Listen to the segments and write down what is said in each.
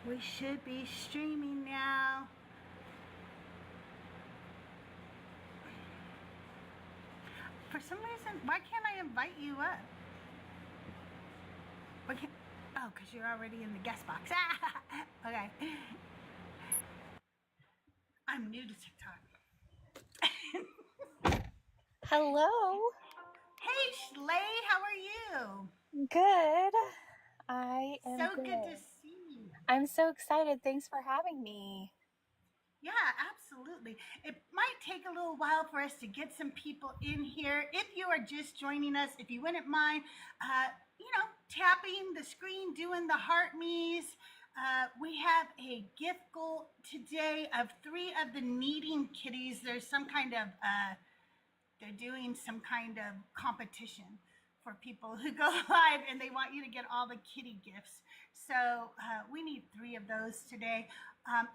We should be streaming now. For some reason, why can't I invite you up? Why can't, oh, because you're already in the guest box. Okay. I'm new to TikTok. Hello. Hey, Schley, how are you? Good. I am So good. good to see you. I'm so excited. Thanks for having me. Yeah, absolutely. It might take a little while for us to get some people in here. If you are just joining us, if you wouldn't mind, tapping the screen, doing the heart me's. We have a gift goal today of 3 of the kneading kitties. There's some kind of they're doing some kind of competition for people who go live, and they want you to get all the kitty gifts. So we need 3 of those today.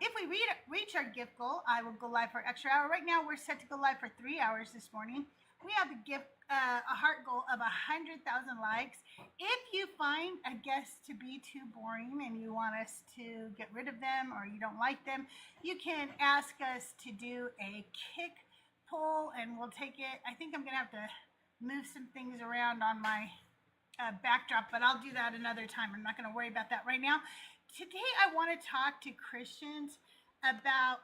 If we reach our gift goal, I will go live for an extra hour. Right now, we're set to go live for 3 hours this morning. We have a heart goal of 100,000 likes. If you find a guest to be too boring and you want us to get rid of them or you don't like them, you can ask us to do a kick poll and we'll take it. I think I'm going to have to move some things around on my backdrop, but I'll do that another time. I'm not going to worry about that right now. Today, I want to talk to Christians about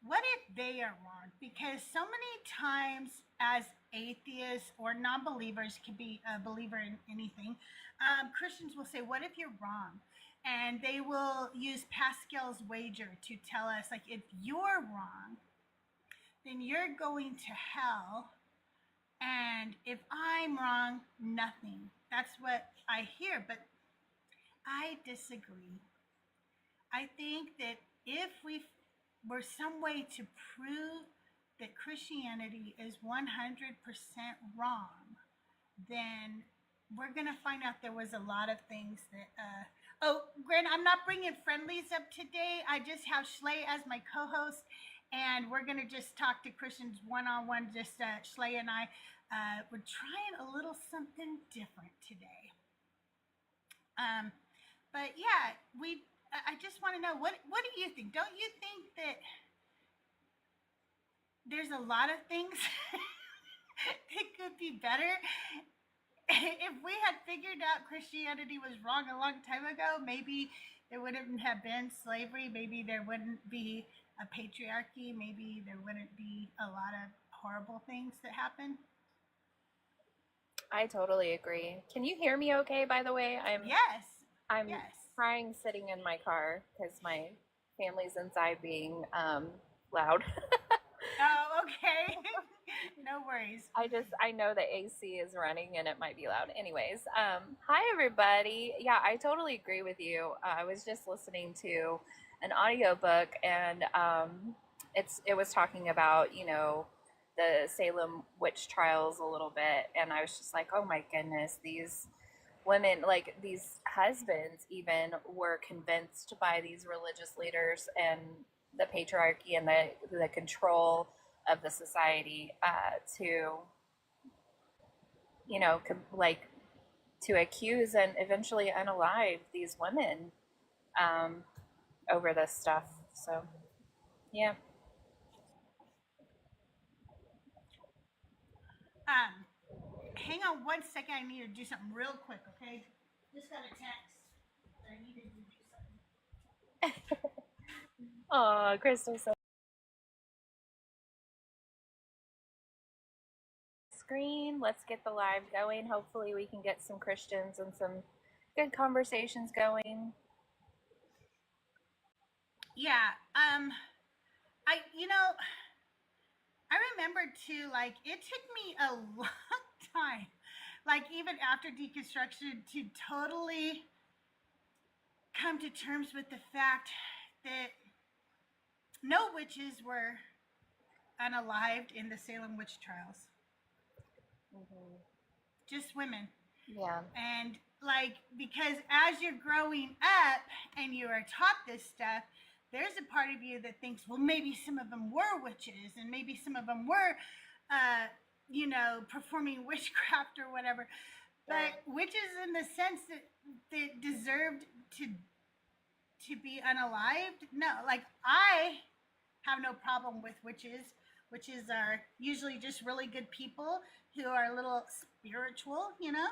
what if they are wrong, because so many times as atheists or non-believers, can be a believer in anything, Christians will say, what if you're wrong? And they will use Pascal's wager to tell us, like, if you're wrong, then you're going to hell, and if I'm wrong, nothing. That's what I hear, but I disagree. I think that if we were some way to prove that Christianity is 100% wrong, then we're going to find out there was a lot of things that. Grant, I'm not bringing friendlies up today. I just have Schley as my co-host, and we're going to just talk to Christians one-on-one. Just Schley and I, we're trying a little something different today. But yeah, I just want to know, what do you think? Don't you think that there's a lot of things that could be better? If we had figured out Christianity was wrong a long time ago, maybe there wouldn't have been slavery. Maybe there wouldn't be a patriarchy. Maybe there wouldn't be a lot of horrible things that happen. I totally agree. Can you hear me okay, by the way? Yes. I'm Yes. trying sitting in my car because my family's inside being loud. Oh, okay. No worries. I know the AC is running and it might be loud. Anyways, hi everybody. Yeah, I totally agree with you. I was just listening to an audiobook and it was talking about, the Salem witch trials a little bit, and I was just like, oh my goodness, these women, like these husbands even, were convinced by these religious leaders and the patriarchy and the control of the society to like to accuse and eventually unalive these women over this stuff. So yeah. Hang on 1 second. I need to do something real quick, okay? Just got a text. I needed to do something. Oh, Crystal, so screen. Let's get the live going. Hopefully we can get some Christians and some good conversations going. Yeah. I remember too, like, it took me a long time, like, even after deconstruction, to totally come to terms with the fact that no witches were unalived in the Salem witch trials. Mm-hmm. Just women. Yeah. And, like, because as you're growing up and you are taught this stuff, there's a part of you that thinks, well, maybe some of them were witches and maybe some of them were, performing witchcraft or whatever. But witches in the sense that deserved to be unalived? No, like I have no problem with witches. Witches are usually just really good people who are a little spiritual, you know?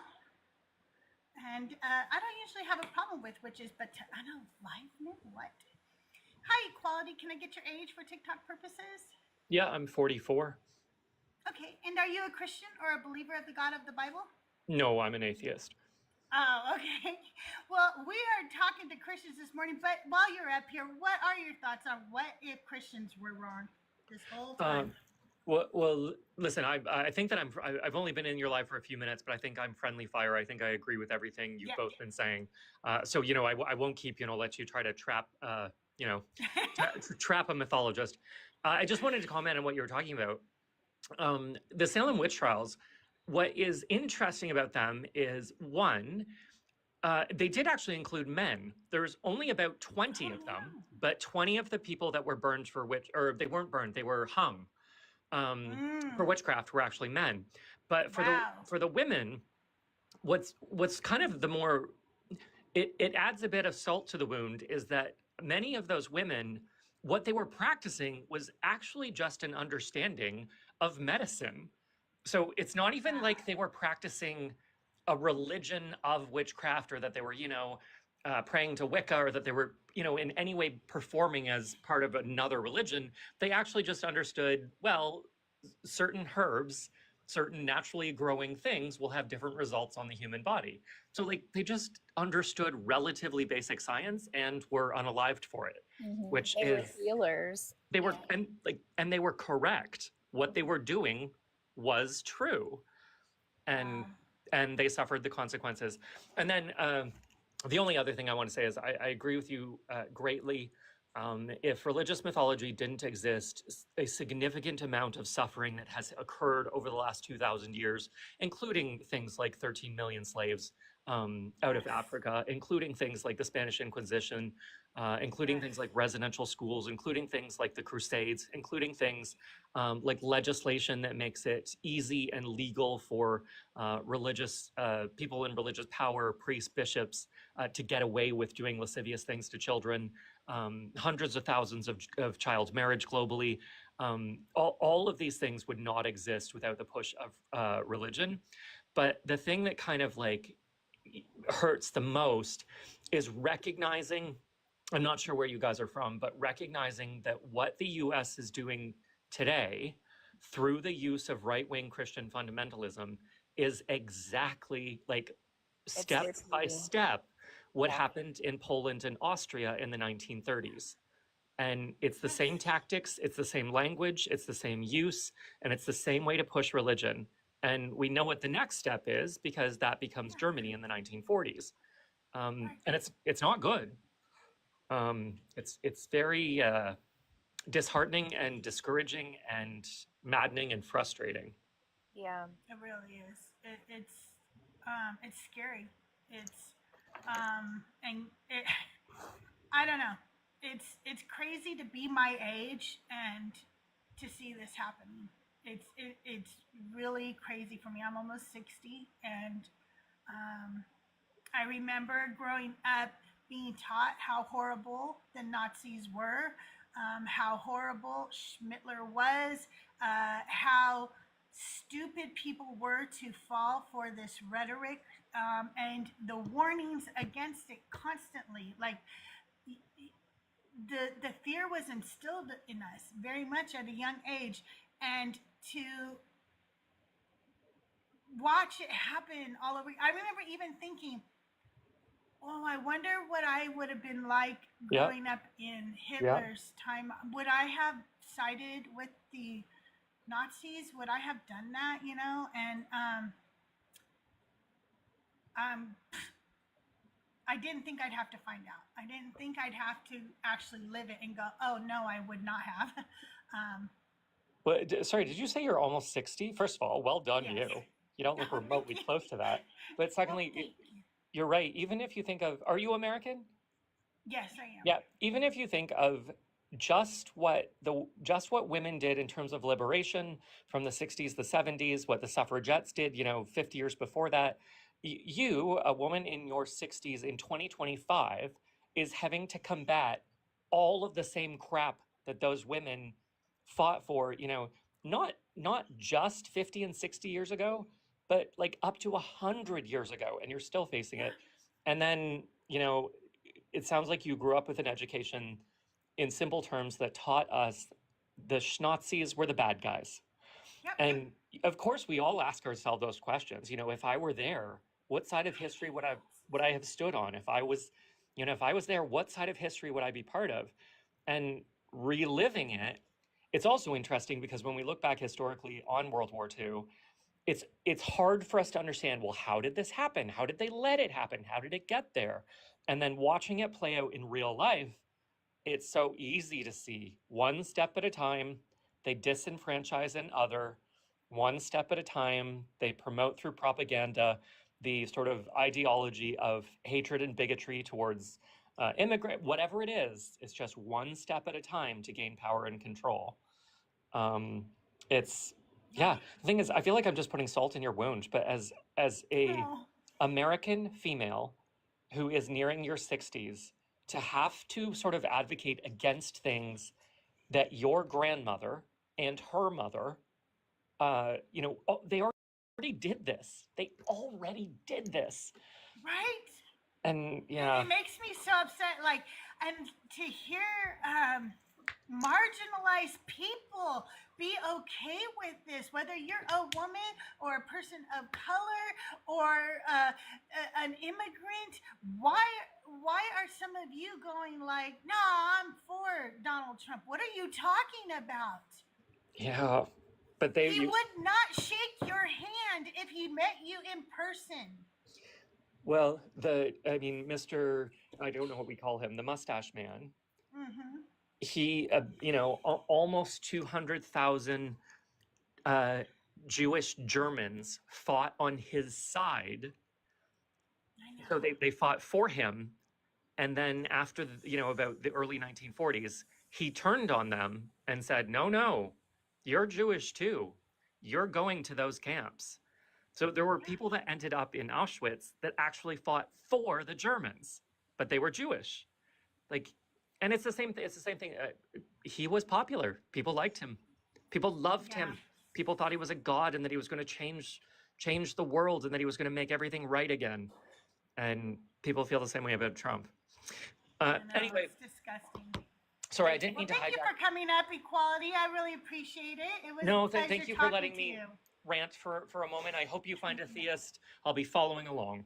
And I don't usually have a problem with witches, but to unalive me? What? Hi, Equality. Can I get your age for TikTok purposes? Yeah, I'm 44. Okay. And are you a Christian or a believer of the God of the Bible? No, I'm an atheist. Oh, okay. Well, we are talking to Christians this morning, but while you're up here, what are your thoughts on what if Christians were wrong this whole time? Well, listen, I think that I've only been in your life for a few minutes, but I think I'm friendly fire. I think I agree with everything you've both been saying. So, I won't keep, let you try to trap, trap a mythologist. I just wanted to comment on what you were talking about. The Salem witch trials, what is interesting about them is, one, they did actually include men. There's only about 20 of them, but 20 of the people that were burned for or they weren't burned, they were hung for witchcraft were actually men. But for the women, what's kind of the more, it adds a bit of salt to the wound is that many of those women, what they were practicing was actually just an understanding of medicine. So it's not even like they were practicing a religion of witchcraft or that they were, praying to Wicca or that they were, in any way performing as part of another religion. They actually just understood, well, certain herbs, certain naturally growing things will have different results on the human body. So they just understood relatively basic science and were unalived for it, which they were healers. They were, and they were correct. What they were doing was true, and they suffered the consequences. And then the only other thing I want to say is I agree with you greatly. If religious mythology didn't exist, a significant amount of suffering that has occurred over the last 2,000 years, including things like 13 million slaves out of Africa, including things like the Spanish Inquisition, including things like residential schools, including things like the Crusades, including things like legislation that makes it easy and legal for religious people in religious power, priests, bishops, to get away with doing lascivious things to children, hundreds of thousands of child marriage globally. All of these things would not exist without the push of religion. But the thing that kind of hurts the most is recognizing, I'm not sure where you guys are from, but recognizing that what the US is doing today through the use of right-wing Christian fundamentalism is exactly step by step what happened in Poland and Austria in the 1930s. And it's the same tactics, it's the same language, it's the same use, and it's the same way to push religion. And we know what the next step is because that becomes Germany in the 1940s. And it's not good. It's very disheartening and discouraging and maddening and frustrating. Yeah, it really is. It's scary. I don't know. It's crazy to be my age and to see this happening. It's really crazy for me. I'm almost 60, and I remember growing up being taught how horrible the Nazis were, how horrible Schmittler was, how stupid people were to fall for this rhetoric, and the warnings against it constantly. The fear was instilled in us very much at a young age, and to watch it happen all over. I remember even thinking, oh, I wonder what I would have been like growing up in Hitler's time. Would I have sided with the Nazis? Would I have done that, And I didn't think I'd have to find out. I didn't think I'd have to actually live it and go, oh, no, I would not have. But sorry, did you say you're almost 60? First of all, well done, Yes. You don't look remotely close to that. But secondly, you're right. Even if you think of, are you American? Yes, I am. Yeah. Even if you think of just what women did in terms of liberation from the 60s, the 70s, what the suffragettes did, 50 years before that, you, a woman in your 60s in 2025, is having to combat all of the same crap that those women fought for, not just 50 and 60 years ago, but like up to 100 years ago, and you're still facing it. And then, it sounds like you grew up with an education in simple terms that taught us the Schnazis were the bad guys. Yep. And of course, we all ask ourselves those questions. If I were there, what side of history would I have stood on? If I was there, what side of history would I be part of? And reliving it, it's also interesting because when we look back historically on World War II, it's hard for us to understand, well, how did this happen? How did they let it happen? How did it get there? And then watching it play out in real life, it's so easy to see one step at a time. They disenfranchise another, one step at a time. They promote through propaganda the sort of ideology of hatred and bigotry towards immigrant, whatever it is. It's just one step at a time to gain power and control. The thing is, I feel like I'm just putting salt in your wound, but as a American female who is nearing your 60s, to have to sort of advocate against things that your grandmother and her mother, they already did this. They already did this. Right? And yeah. It makes me so upset. Like, and to hear marginalized people be okay with this, whether you're a woman or a person of color or an immigrant, why are some of you going like, no, I'm for Donald Trump? What are you talking about? Yeah, but he would not shake your hand if he met you in person. Well, Mr. I don't know what we call him, the mustache man. Mm-hmm. He, almost 200,000 Jewish Germans fought on his side. So they fought for him. And then after, about the early 1940s, he turned on them and said, no, you're Jewish too. You're going to those camps. So there were people that ended up in Auschwitz that actually fought for the Germans, but they were Jewish. And it's the same thing. It's the same thing. He was popular. People liked him. People loved him. People thought he was a god and that he was going to change the world and that he was going to make everything right again. And people feel the same way about Trump. Anyway, it's disgusting. Sorry, I didn't mean to hijack. Thank you for coming up, Equality. I really appreciate it. It was no, a pleasure thank you for letting me you. Rant for a moment. I hope you find a theist. I'll be following along.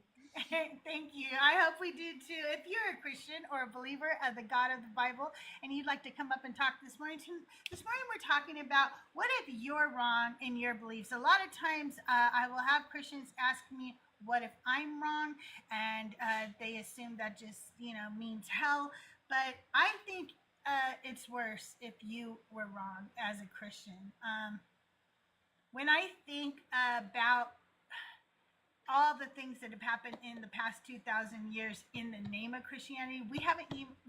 Thank you. I hope we do too. If you're a Christian or a believer of the God of the Bible and you'd like to come up and talk this morning we're talking about what if you're wrong in your beliefs. A lot of times I will have Christians ask me, what if I'm wrong? And they assume that just, means hell. But I think it's worse if you were wrong as a Christian. When I think about all the things that have happened in the past 2,000 years in the name of Christianity, we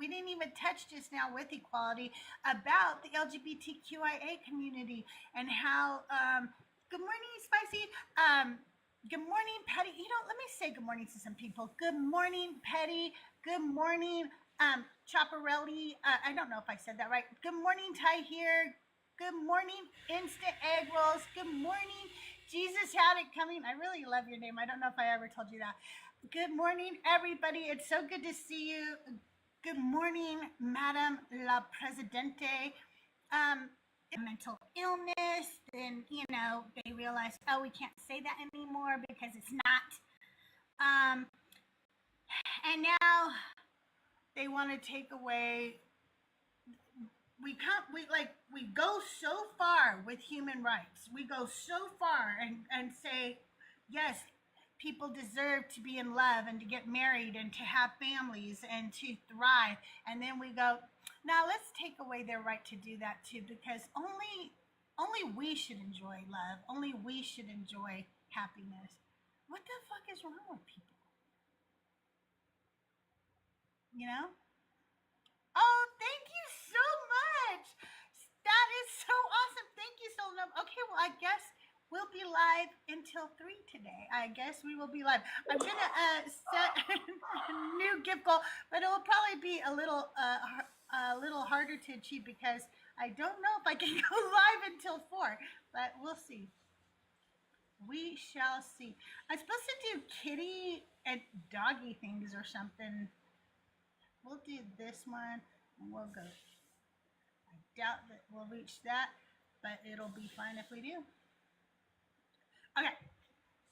didn't even touch just now with Equality about the LGBTQIA community and how, good morning, Spicy. Good morning, Petty. Let me say good morning to some people. Good morning, Petty. Good morning, Chaparelli. I don't know if I said that right. Good morning, Ty here. Good morning, Instant Egg Rolls. Good morning, Jesus Had It Coming. I really love your name. I don't know if I ever told you that. Good morning, everybody. It's so good to see you. Good morning, Madam La Presidente. Mental illness, then, they realize, oh, we can't say that anymore because it's not. And now they want to take away. We go so far with human rights. We go so far and say, yes, people deserve to be in love and to get married and to have families and to thrive. And then we go, now let's take away their right to do that too, because only we should enjoy love. Only we should enjoy happiness. What the fuck is wrong with people? Oh, thank you so much. That is so awesome. Thank you so much. Okay, well, I guess we'll be live until 3 today. I guess we will be live. I'm going to set a new gift goal, but it will probably be a little harder to achieve because I don't know if I can go live until 4, but we'll see. We shall see. I'm supposed to do kitty and doggy things or something. We'll do this one and we'll go. I doubt that we'll reach that, but it'll be fun if we do. Okay.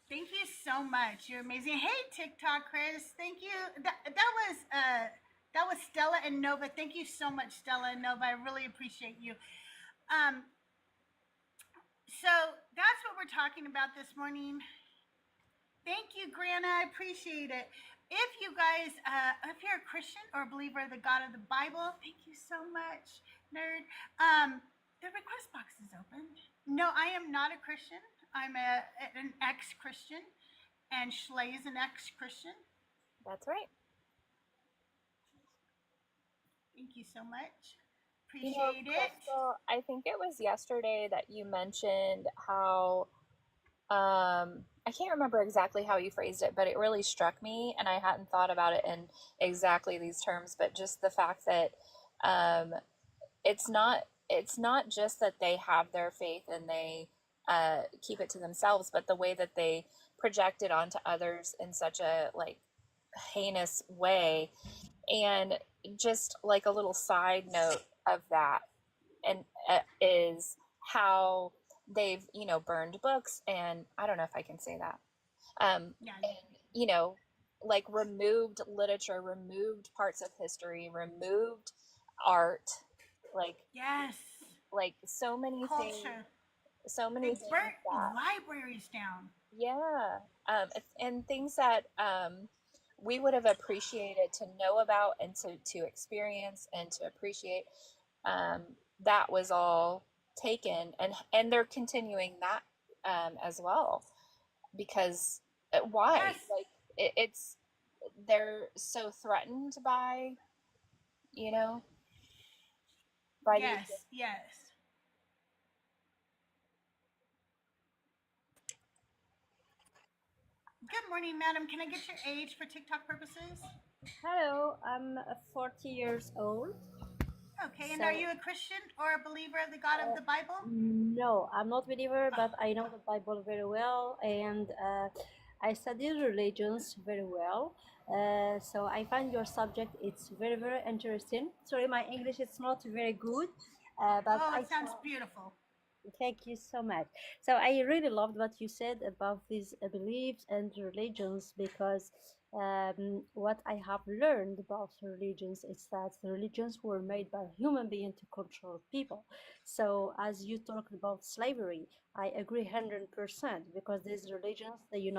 Thank you so much. You're amazing. Hey, TikTok, Chris. Thank you. That was Stella and Nova. Thank you so much, Stella and Nova. I really appreciate you. So that's what we're talking about this morning. Thank you, Grana. I appreciate it. If you guys, if you're a Christian or a believer of the God of the Bible, thank you so much, nerd. The request box is open. No, I am not a Christian. I'm an ex-Christian, and Schley is an ex-Christian. That's right. Thank you so much. Appreciate it. Crystal, I think it was yesterday that you mentioned how, I can't remember exactly how you phrased it, but it really struck me, and I hadn't thought about it in exactly these terms, but just the fact that it's not just that they have their faith and they keep it to themselves, but the way that they project it onto others in such a like heinous way. And just like a little side note of that, and is how they've burned books, and I don't know if I can say that, and like removed literature, removed parts of history, removed art, like yes, like so many culture. things, so many They things burnt that, libraries down. yeah, and things that we would have appreciated to know about and to experience and to appreciate. That was all taken, and they're continuing that as well, because why? Yes. Like it's they're so threatened by by Yes, these. yes. Good morning, madam. Can I get your age for TikTok purposes? Hello, I'm 40 years old. Okay, and So- are you a Christian or a believer of the God of the Bible? No, I'm not believer, but I know the Bible very well, and I study religions very well. So I find your subject it's very very interesting. Sorry, my English is not very good, but Oh, I it sounds beautiful. Thank you so much. So I really loved what you said about these beliefs and religions, because what I have learned about religions is that the religions were made by human beings to control people. So as you talked about slavery, I agree 100%, because these religions, they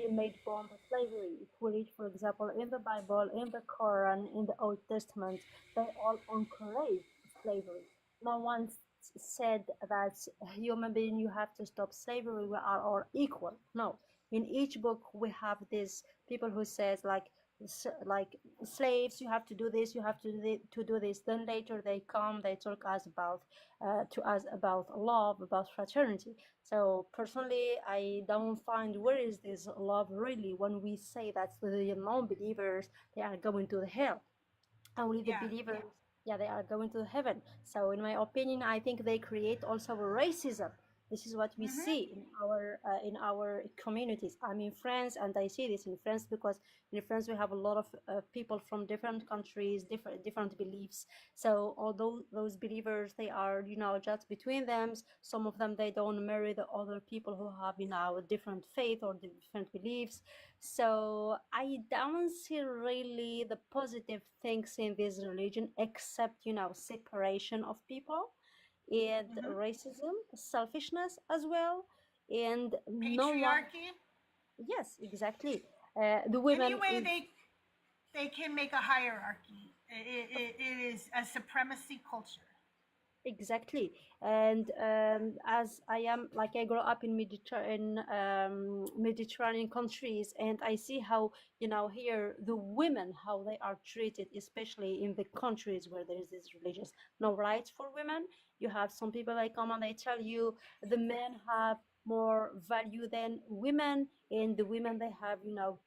made bomb slavery. If we read, for example, in the Bible, in the Quran, in the Old Testament, they all encourage slavery. No one said that human being, you have to stop slavery, we are all equal. No, in each book we have these people who says like slaves, you have to do this, you have to do this. Then later they come, they talk us about to us about love, about fraternity. So personally, I don't find where is this love really when we say that the non-believers, they are going to the hell, only the believers, they are going to heaven. So in my opinion, I think they create also a racism. This is what we see in our communities. I'm in France, and I see this in France because in France we have a lot of people from different countries, different beliefs. So although those believers, they are just between them, some of them, they don't marry the other people who have different faith or different beliefs. So I don't see really the positive things in this religion, except separation of people, and racism, selfishness as well, and no one. Patriarchy. Yes, exactly. The women. Anyway, they can make a hierarchy. It is a supremacy culture. Exactly. And as I grew up in Mediterranean countries, and I see how here the women, how they are treated, especially in the countries where there is this no rights for women. You have some people, they come and they tell you the men have more value than women, and the women they have,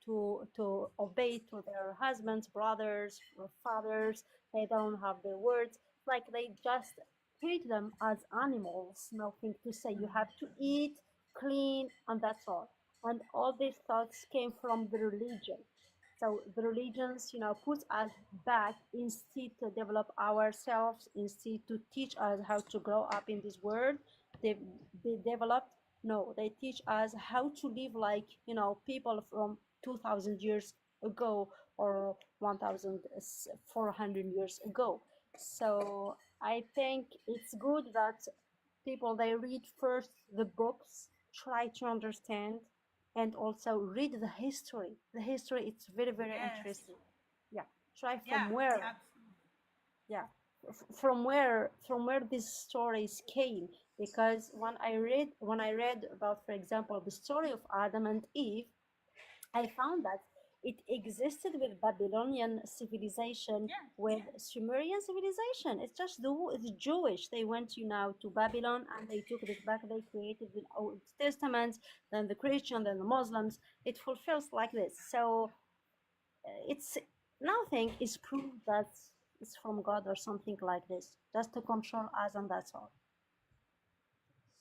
to obey to their husbands, brothers, or fathers. They don't have the words, like they just treat them as animals. Nothing to say. You have to eat, clean, and that's all. And all these thoughts came from the religion. So the religions, puts us back instead to develop ourselves, instead to teach us how to grow up in this world. They developed, no, they teach us how to live like, people from 2,000 years ago or 1,400 years ago. So I think it's good that people they read first the books, try to understand, and also read the history. The history, it's very, very Yes. interesting. Yeah, try Yeah, from where, absolutely. yeah, from where these stories came. Because when I read about, for example, the story of Adam and Eve, I found that it existed with Babylonian civilization, Yeah, with Sumerian civilization. It's just it's Jewish. They went, to Babylon, and they took this back. They created the Old Testament, then the Christian, then the Muslims. It fulfills like this. So it's nothing is proof that it's from God or something like this, just to control us, and that's all.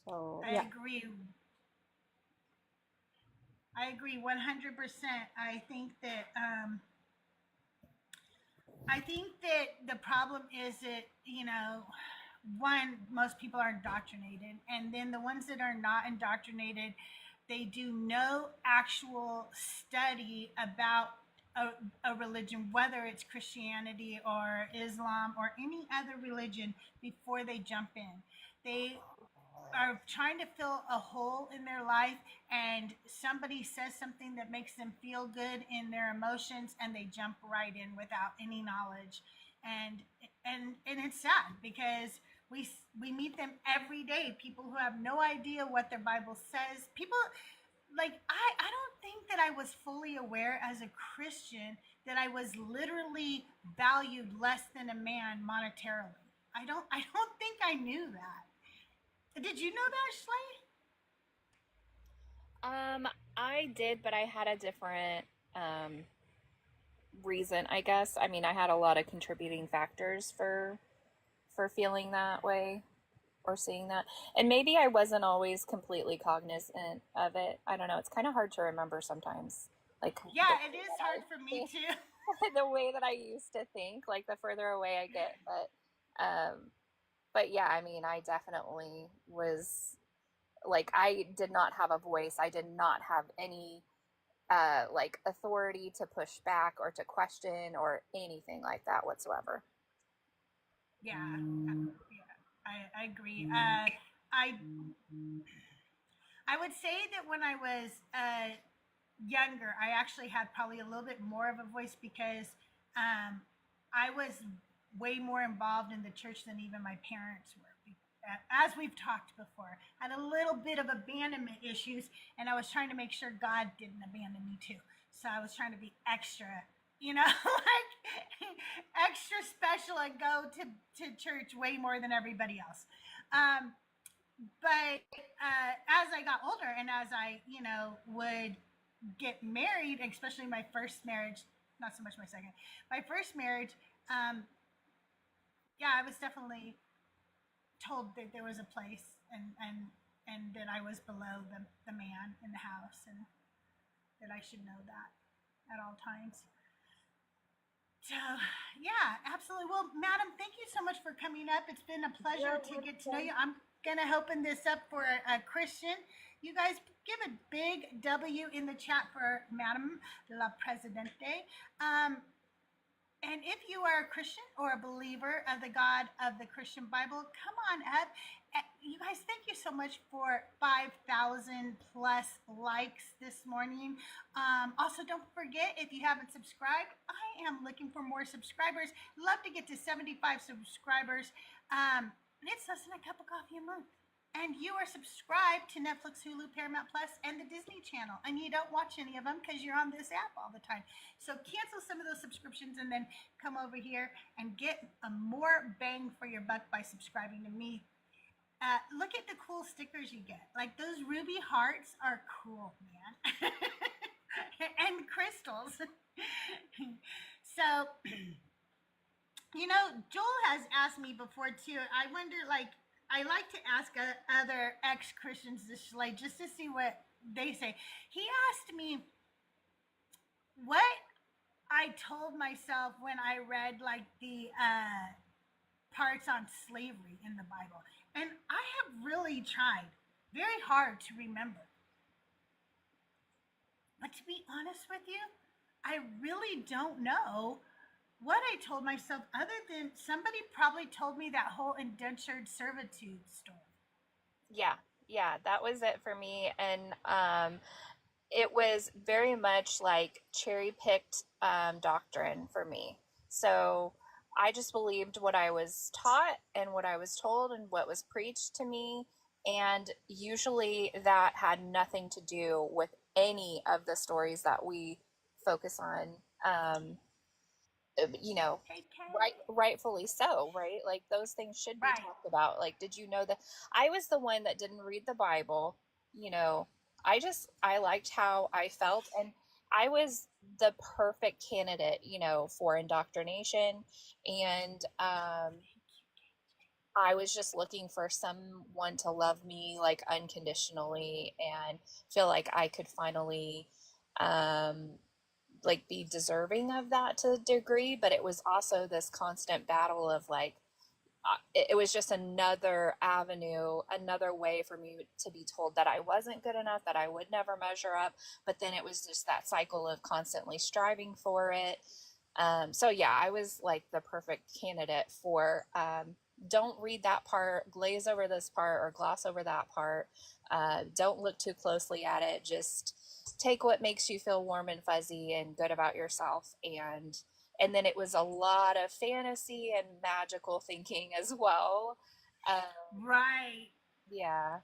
So I yeah. agree. I agree 100%. I think that the problem is that, one, most people are indoctrinated, and then the ones that are not indoctrinated, they do no actual study about a religion, whether it's Christianity or Islam or any other religion, before they jump in. They are trying to fill a hole in their life, and somebody says something that makes them feel good in their emotions, and they jump right in without any knowledge. And it's sad, because we meet them every day, people who have no idea what their Bible says. People like, I don't think that I was fully aware as a Christian that I was literally valued less than a man monetarily. I don't think I knew that. Did you know that, Schley? I did, but I had a different reason, I guess. I mean, I had a lot of contributing factors for feeling that way or seeing that. And maybe I wasn't always completely cognizant of it. I don't know. It's kind of hard to remember sometimes. Like, Yeah, it is hard for me too. the way that I used to think, like the further away I get. But yeah, I mean, I definitely was like, I did not have a voice. I did not have any like authority to push back or to question or anything like that whatsoever. Yeah, I agree. I would say that when I was younger, I actually had probably a little bit more of a voice, because I was way more involved in the church than even my parents were. As we've talked before, I had a little bit of abandonment issues, and I was trying to make sure God didn't abandon me too. So I was trying to be extra, like extra special, and go to church way more than everybody else. But as I got older, and as I, would get married, especially my first marriage, not so much my second, my first marriage, yeah, I was definitely told that there was a place, and that I was below the man in the house, and that I should know that at all times. So yeah, absolutely. Well, madam, thank you so much for coming up. It's been a pleasure to get to know you. I'm gonna open this up for a Christian. You guys give a big W in the chat for Madam La Presidente. And if you are a Christian or a believer of the God of the Christian Bible, come on up. You guys, thank you so much for 5,000 plus likes this morning. Also, don't forget, if you haven't subscribed, I am looking for more subscribers. Love to get to 75 subscribers. It's less than a cup of coffee a month. And you are subscribed to Netflix, Hulu, Paramount Plus, and the Disney Channel. And you don't watch any of them because you're on this app all the time. So cancel some of those subscriptions and then come over here and get a more bang for your buck by subscribing to me. Look at the cool stickers you get. Like those ruby hearts are cool, man. And crystals. So, Joel has asked me before too. I wonder, like, I like to ask other ex-Christians this, like, just to see what they say. He asked me what I told myself when I read, like, the parts on slavery in the Bible. And I have really tried very hard to remember. But to be honest with you, I really don't know what I told myself, other than somebody probably told me that whole indentured servitude story. Yeah, that was it for me. And it was very much like cherry picked doctrine for me. So I just believed what I was taught and what I was told and what was preached to me. And usually that had nothing to do with any of the stories that we focus on. You know, rightfully so, right? Like those things should be Right. talked about. Like, did you know that I was the one that didn't read the Bible? You know, I liked how I felt, and I was the perfect candidate, for indoctrination. And I was just looking for someone to love me like unconditionally and feel like I could finally like be deserving of that to a degree. But it was also this constant battle of like it was just another avenue, another way for me to be told that I wasn't good enough, that I would never measure up. But then it was just that cycle of constantly striving for it. So yeah, I was like the perfect candidate for don't read that part, glaze over this part, or gloss over that part. Don't look too closely at it. Just take what makes you feel warm and fuzzy and good about yourself. And then it was a lot of fantasy and magical thinking as well. Right. Yeah.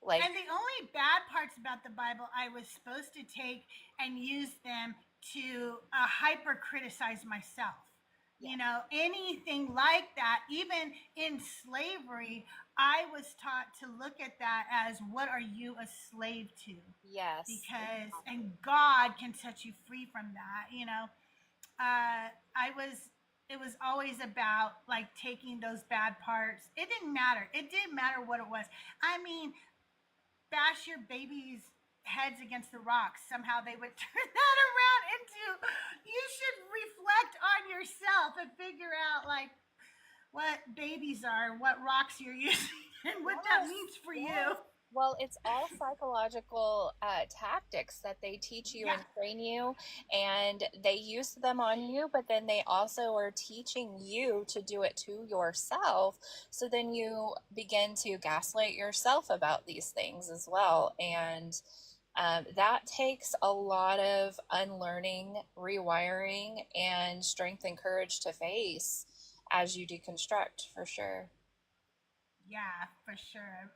Like, And the only bad parts about the Bible, I was supposed to take and use them to hyper criticize myself. Anything like that, even in slavery, I was taught to look at that as, what are you a slave to? yes. Because, and God can set you free from that, it was always about like taking those bad parts. It didn't matter. It didn't matter what it was. I mean, bash your babies' heads against the rocks. Somehow they would turn that around into, you should reflect on yourself and figure out like what babies are, what rocks you're using, and what that means for you. Well, it's all psychological tactics that they teach you and train you, and they use them on you, but then they also are teaching you to do it to yourself. So then you begin to gaslight yourself about these things as well. And that takes a lot of unlearning, rewiring, and strength and courage to face as you deconstruct, for sure. Yeah, for sure.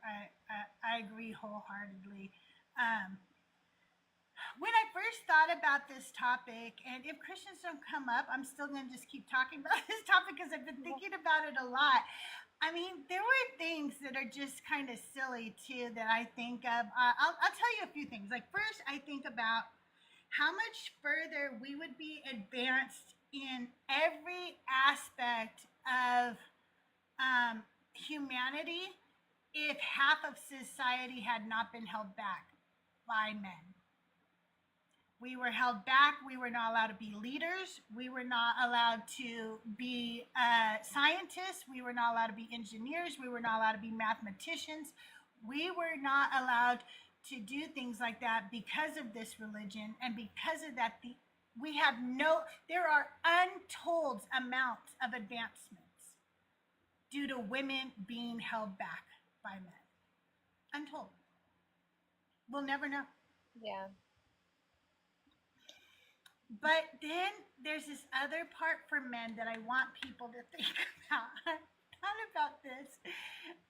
I agree wholeheartedly. When I first thought about this topic, and if Christians don't come up, I'm still going to just keep talking about this topic because I've been thinking about it a lot. I mean, there were things that are just kind of silly too that I think of. I'll tell you a few things. Like, first, I think about how much further we would be advanced in every aspect of humanity if half of society had not been held back by men. We were held back. We were not allowed to be leaders. We were not allowed to be scientists. We were not allowed to be engineers. We were not allowed to be mathematicians. We were not allowed to do things like that because of this religion. And because of that, there are untold amounts of advancements due to women being held back by men. Untold. We'll never know. Yeah. But then there's this other part for men that I want people to think about. I've thought about this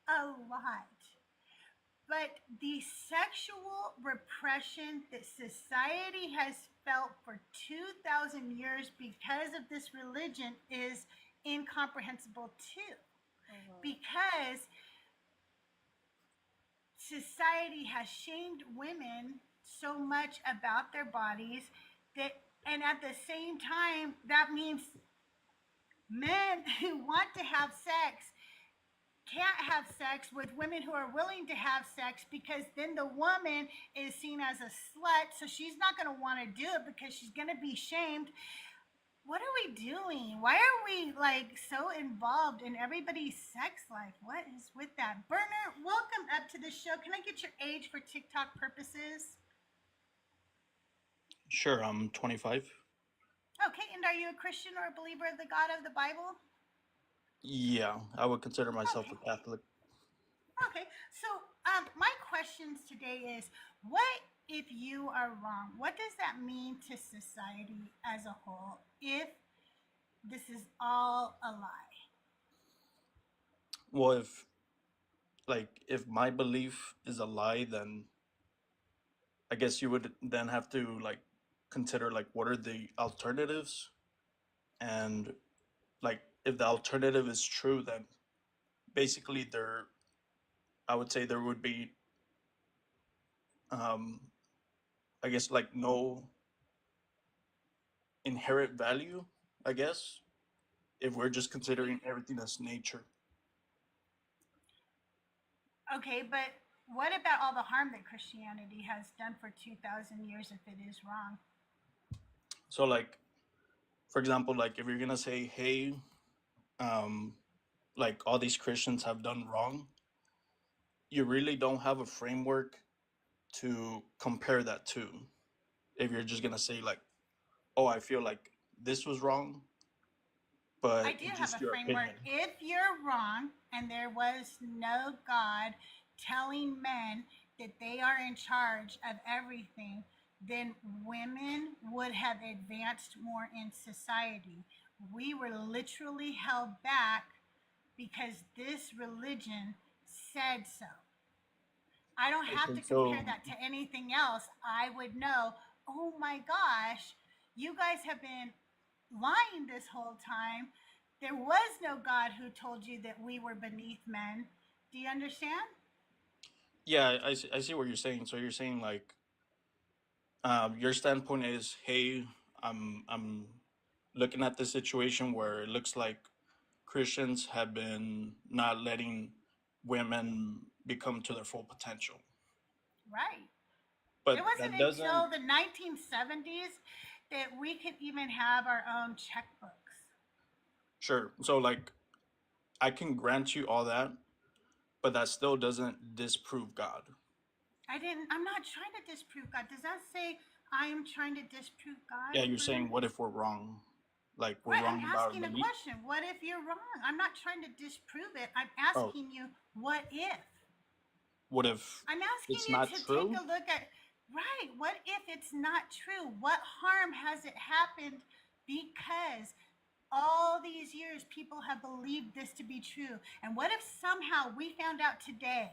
a lot. But the sexual repression that society has felt for 2,000 years because of this religion is incomprehensible too. Mm-hmm. Because society has shamed women so much about their bodies that, and at the same time, that means men who want to have sex can't have sex with women who are willing to have sex, because then the woman is seen as a slut, so she's not going to want to do it because she's going to be shamed. What are we doing? Why are we like so involved in everybody's sex life? What is with that? Berner, welcome up to the show. Can I get your age for TikTok purposes? Sure, I'm 25. Okay, and are you a Christian or a believer of the God of the Bible? Yeah, I would consider myself Okay. a Catholic. Okay, so my questions today is, what if you are wrong? What does that mean to society as a whole if this is all a lie? Well, if my belief is a lie, then I guess you would then have to like consider like what are the alternatives, and like if the alternative is true, then basically I would say there would be um I guess like no inherent value, I guess, if we're just considering everything as nature. Okay, but what about all the harm that Christianity has done for 2,000 years if it is wrong? So like for example, like if you're gonna say, hey, um like all these Christians have done wrong, you really don't have a framework to compare that to. If you're just gonna say like, oh, I feel like this was wrong, I but do it's have just a your framework. opinion. If you're wrong and there was no God telling men that they are in charge of everything, then women would have advanced more in society. We were literally held back because this religion said so. I don't have Okay, to compare so that to anything else. I would know, oh my gosh, you guys have been lying this whole time. There was no God who told you that we were beneath men. Do you understand? yeah, I see what you're saying. So you're saying like, your standpoint is, hey, I'm looking at the situation where it looks like Christians have been not letting women become to their full potential, Right. It but wasn't that doesn't. until the 1970s that we could even have our own checkbooks. Sure. So like I can grant you all that, but that still doesn't disprove God. I'm not trying to disprove God. Does that say I am trying to disprove God, Yeah, you're saying Brennan? what if we're wrong? Like we're Right, I'm wrong about our asking a belief? question. What if you're wrong? I'm not trying to disprove it. I'm Oh, asking you, what if? what if I'm asking it's you not to take true? a look at, right, what if it's not true? What harm has it happened because all these years people have believed this to be true? And what if somehow we found out today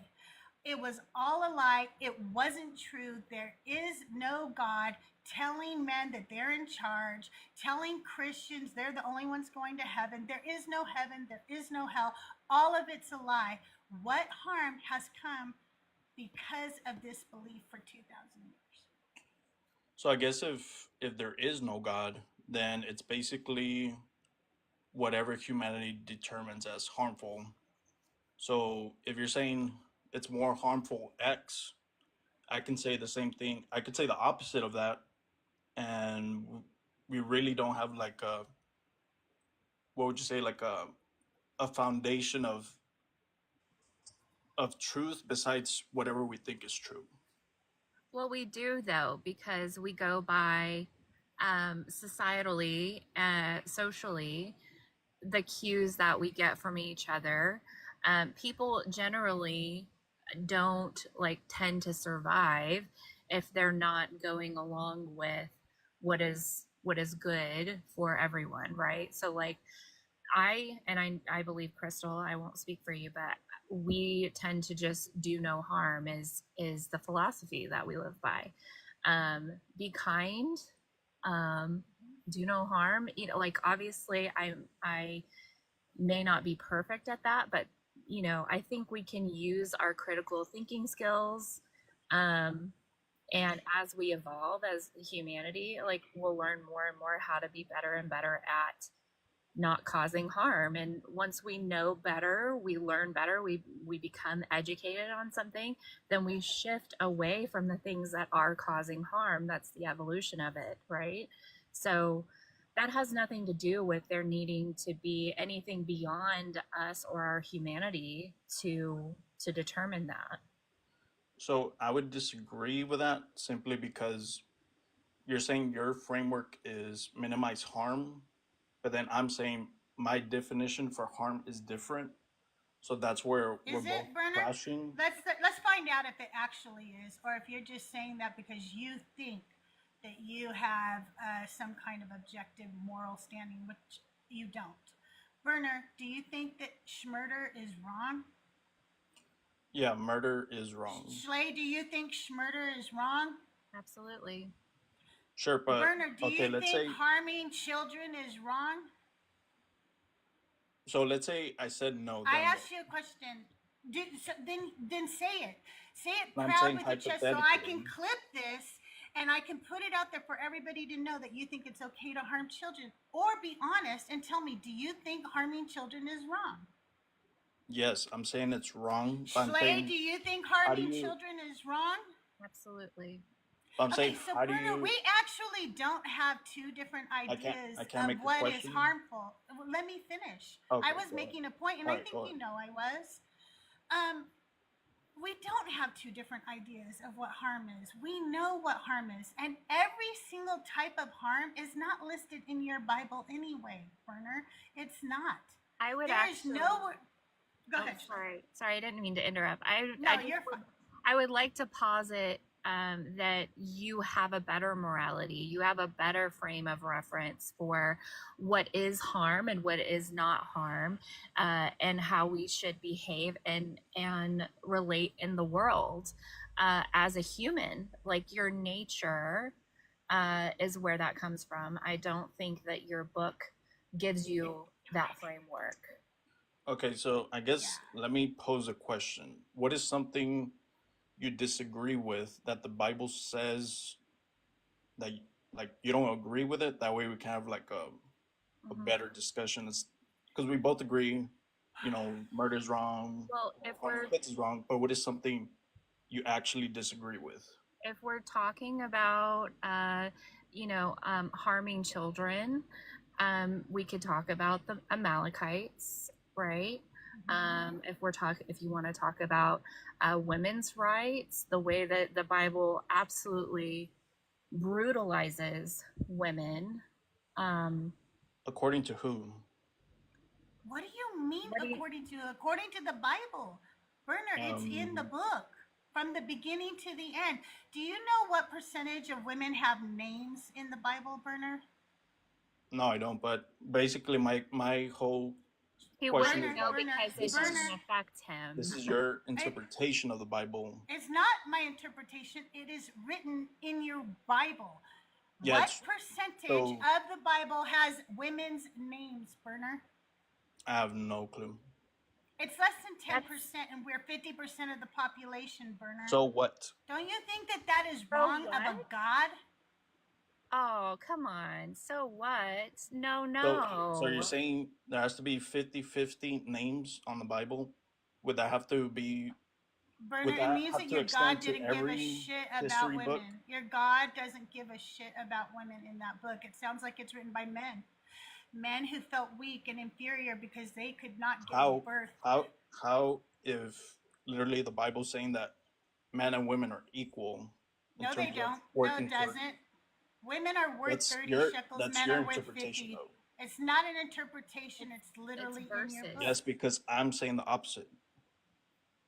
it was all a lie, it wasn't true, there is no God telling men that they're in charge, telling Christians they're the only ones going to heaven, there is no heaven, there is no hell, all of it's a lie? What harm has come because of this belief for 2,000 years? So I guess if there is no God, then it's basically whatever humanity determines as harmful. So if you're saying it's more harmful X, I can say the same thing. I could say the opposite of that, and we really don't have like a, what would you say, like a foundation of truth besides whatever we think is true. Well, we do though, because we go by societally, socially, the cues that we get from each other. People generally don't like tend to survive if they're not going along with what is good for everyone, right? So like I believe, Crystal, I won't speak for you, but we tend to just do no harm is the philosophy that we live by. Be kind, um, do no harm. You know, like obviously I may not be perfect at that, but you know, I think we can use our critical thinking skills. And as we evolve as humanity, like we'll learn more and more how to be better and better at not causing harm. And once we know better, we learn better, we become educated on something, then we shift away from the things that are causing harm. That's the evolution of it, right? So that has nothing to do with there needing to be anything beyond us or our humanity to determine that. So I would disagree with that simply because you're saying your framework is minimize harm, but then I'm saying my definition for harm is different. So that's where we're Is both it, Bernard? clashing. Let's find out if it actually is, or if you're just saying that because you think that you have some kind of objective moral standing, which you don't. Bernard, do you think that murder is wrong? Yeah, murder is wrong. Schley, do you think murder is wrong? Absolutely. Sure, but Bernard, do okay, you let's think say harming children is wrong? so. Let's say I said no. I Then asked you a question. Then say it. Say it I'm proud saying with your chest, so I can hypothetically. clip this and I can put it out there for everybody to know that you think it's okay to harm children. Or be honest and tell me, do you think harming children is wrong? Yes, I'm saying it's wrong. But I'm Schley, saying do you think how do harming you? children is wrong? Absolutely. I'm Okay, saying so how do Bernard, you? we actually don't have two different ideas I can't of make the what is question. harmful. Well, let me finish. Okay, I was go ahead. making a point, and All I right, think go ahead. you know I was. We don't have two different ideas of what harm is. We know what harm is, and every single type of harm is not listed in your Bible anyway, Bernard. It's not. I would There is actually. no. Go Oh, ahead. sorry, I didn't mean to interrupt. No, I just you're would, fine. I would like to posit that you have a better morality. You have a better frame of reference for what is harm and what is not harm, and how we should behave and relate in the world as a human. Like your nature is where that comes from. I don't think that your book gives you that framework. Okay, so I guess Yeah. let me pose a question. What is something you disagree with that the Bible says that like you don't agree with it? That way we can have like a Mhm. better discussion. Because we both agree, murder is wrong, Well, if harming we're kids is wrong. But what is something you actually disagree with? if we're talking about harming children, we could talk about the Amalekites, right? If you want to talk about women's rights, the way that the Bible absolutely brutalizes women. According to who? What do you mean What do you- according to the Bible? Bernard, it's in the Um, book from the beginning to the end. Do you know what percentage of women have names in the Bible, Bernard? no, I don't. But basically, my whole He question wouldn't is know like, because it this doesn't is affect him. this is your interpretation of the Bible. It's not my interpretation. It is written in your Bible. Yeah, What it's percentage so of the Bible has women's names, Bernard? I have no clue. It's less than That's 10%, and we're 50% of the population, Bernard. So what? Don't you think that that is So wrong of a what? God? Oh, come on. So what? No, So you're no. saying there has to be 50-50 names on the Bible? Would that have to be would Bernard, it that means have that to your God extend to didn't give a every shit about history book? women. Your God doesn't give a shit about women in that book. It sounds like it's written by men. Men who felt weak and inferior because they could not give How birth. how if literally the Bible's saying that men and women are equal in No, they terms of don't. No, working it for doesn't. Women are worth 30 shekels, that's men your are worth interpretation 50. though. It's not an interpretation, it's It's literally in your verses. book. Yes, because I'm saying the opposite.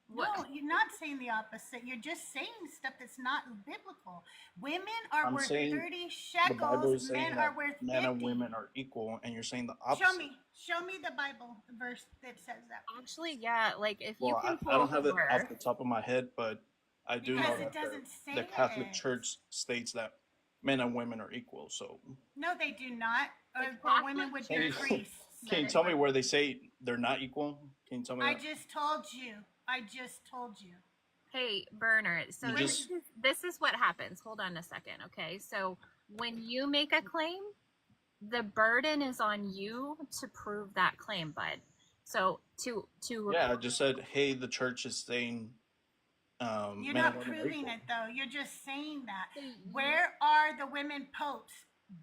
What? No, you're not saying the opposite. You're just saying stuff that's not biblical. Women are I'm worth saying 30 the Bible is shekels, saying men that are worth men and 50. women are equal, and you're saying the opposite. Show me the Bible verse that says that. Actually, yeah, like if you Well, can I pull don't have it off over, the top of my head, but I do know Because that it doesn't the say Catholic it. Church states that men and women are equal. So No, they do not. the Or Catholic women would be Hey, priests. Can you tell me where they say they're not equal? Can you tell me I that? just told you. I just told you. Hey, Burner. So You just this is what happens. Hold on a second, okay? So when you make a claim, the burden is on you to prove that claim, bud. So to yeah, I just said, hey, the church is saying You're men and not women are proving equal. it though. You're just saying that. So Where are the women popes,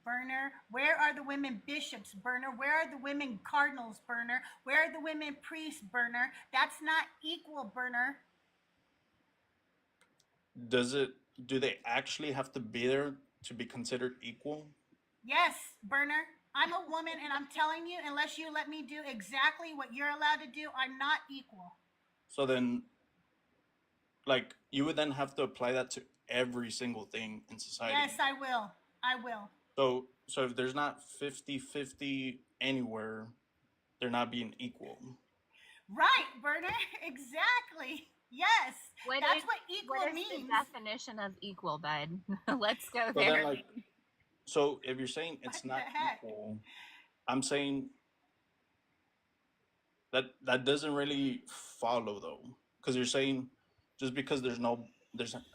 Burner? Where are the women bishops, Burner? Where are the women cardinals, Burner? Where are the women priests, Burner? That's not equal, Burner. Do they actually have to be there to be considered equal? Yes, Burner. I'm a woman and I'm telling you, unless you let me do exactly what you're allowed to do, I'm not equal. So then, like, you would then have to apply that to every single thing in society. Yes, I will. I will. So if there's not 50-50 anywhere, they're not being equal. Right, Burner. Exactly. Yes. That's what equal what is means. the definition of equal, bud? Let's go So there. then, like, so if you're saying it's What not the heck? equal, I'm saying that doesn't really follow though, because you're saying just because there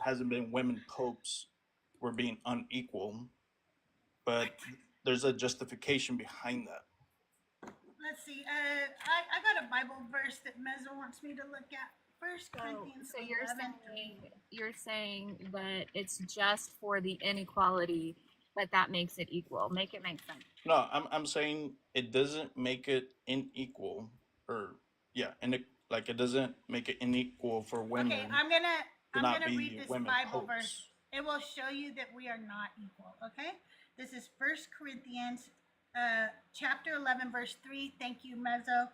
hasn't been women popes, we're being unequal, but there's a justification behind that. Let's see. I got a Bible verse that Mezzo wants me to look at. First Corinthians So 11:3. you're saying that it's just for the inequality, but that makes it equal. Make it make sense. No, I'm saying it doesn't make it unequal, or yeah, and it doesn't make it unequal for women. Okay, I'm gonna read be this women Bible popes. verse. It will show you that we are not equal. Okay, this is First Corinthians, chapter 11, verse 3. Thank you, Mezzo.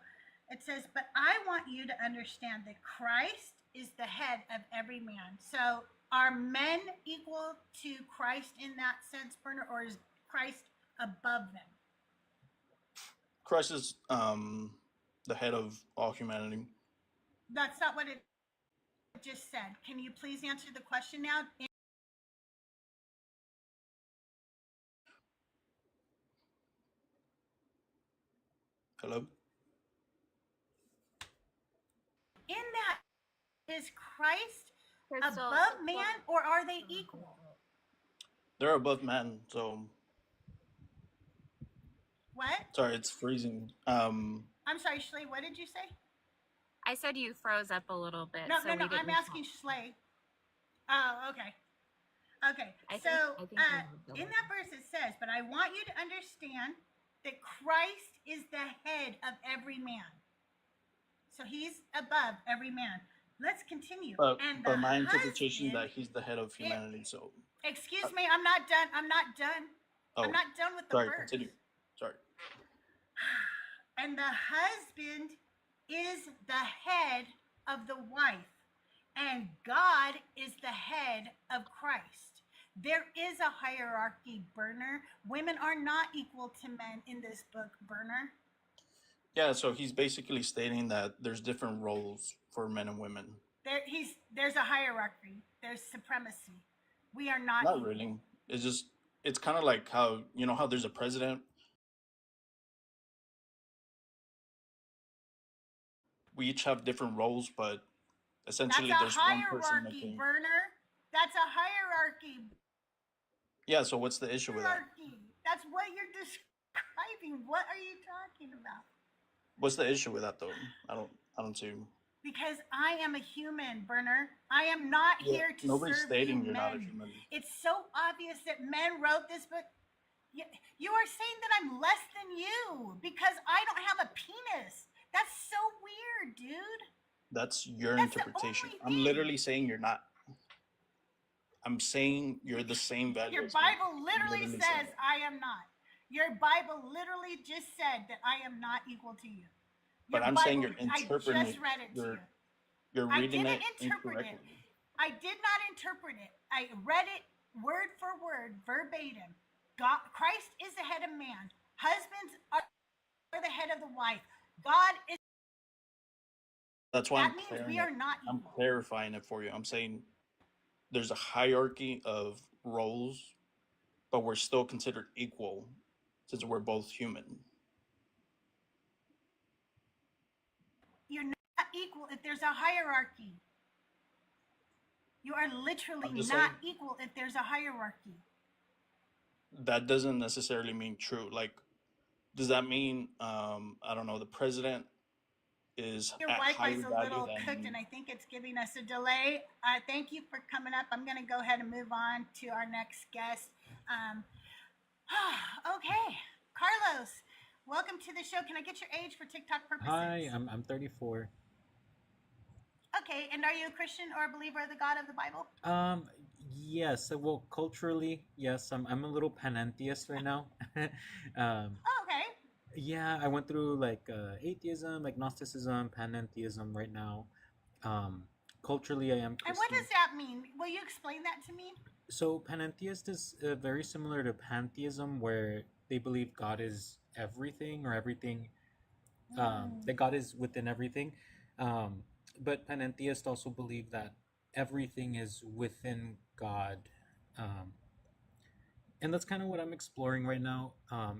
It says, "But I want you to understand that Christ is the head of every man." So, are men equal to Christ in that sense, Bernard, or is Christ above them? Christ is the head of all humanity. That's not what it just said. Can you please answer the question now? Hello? In that, is Christ Crystal, above man, or are they equal? They're above man, so What? sorry, it's freezing. I'm sorry, Schley, what did you say? I said you froze up a little bit. No, so no, we no, didn't I'm asking Schley. Oh, okay. Okay, I so think we moved a in little. that verse it says, "But I want you to understand that Christ is the head of every man." So he's above every man. Let's continue. But And but the my interpretation husband, that he's the head of humanity. So excuse me, I'm not done. I'm not done. oh, I'm not done with the sorry, verse. continue. Sorry. And the husband is the head of the wife, and God is the head of Christ. There is a hierarchy, Burner. Women are not equal to men in this book, Burner. Yeah, so he's basically stating that there's different roles for men and women. There's a hierarchy. There's supremacy. We are not Not equal. really. It's kind of like how how there's a president. We each have different roles, but essentially That's a there's one person hierarchy, making. Burner. That's a hierarchy. Yeah, so what's the issue with that? Hierarchy. That's what you're describing. What are you talking about? What's the issue with that though? I don't see. Because I am a human, Burner. I am not Yeah, here to nobody's serve stating you you're not a men. human. It's so obvious that men wrote this book. You are saying that I'm less than you because I don't have a penis. That's so weird, dude. That's your That's the interpretation. only I'm thing. literally saying you're not. I'm saying you're the same value. Your as me. Bible literally Literally says saying it. I am not. Your Bible literally just said that I am not equal to you. But Your I'm saying you're Bible, interpreting I just read it to you. You're I reading didn't it interpret it. incorrectly. I did not interpret it. I read it word for word, verbatim. God, Christ is the head of man. Husbands are the head of the wife. God is. That's why That means we are not I'm equal. clarifying it for you. I'm saying there's a hierarchy of roles, but we're still considered equal since we're both human. equal if there's a hierarchy. You are literally I'm just not saying equal if there's a hierarchy. that doesn't necessarily mean true. Like, does that mean I don't know, the president is Your at Wi-Fi's higher a value little cooked, and than? I think it's giving us a delay. Thank you for coming up. I'm going to go ahead and move on to our next guest. Um, okay, Carlos, welcome to the show. Can I get your age for TikTok Hi, purposes? I'm 34. Okay, and are you a Christian or a believer of the God of the Bible? Um, yes, well, culturally, yes, I'm a little panentheist right now. Um, Oh, okay. yeah, I went through like atheism, agnosticism, panentheism right now. Um, culturally, I am And what Christian. does that mean? Will you explain that to me? So panentheist is very similar to pantheism, where they believe God is everything or everything, Mm. that God is within everything. Um, but panentheists also believe that everything is within God. Um, and that's kind of what I'm exploring right now.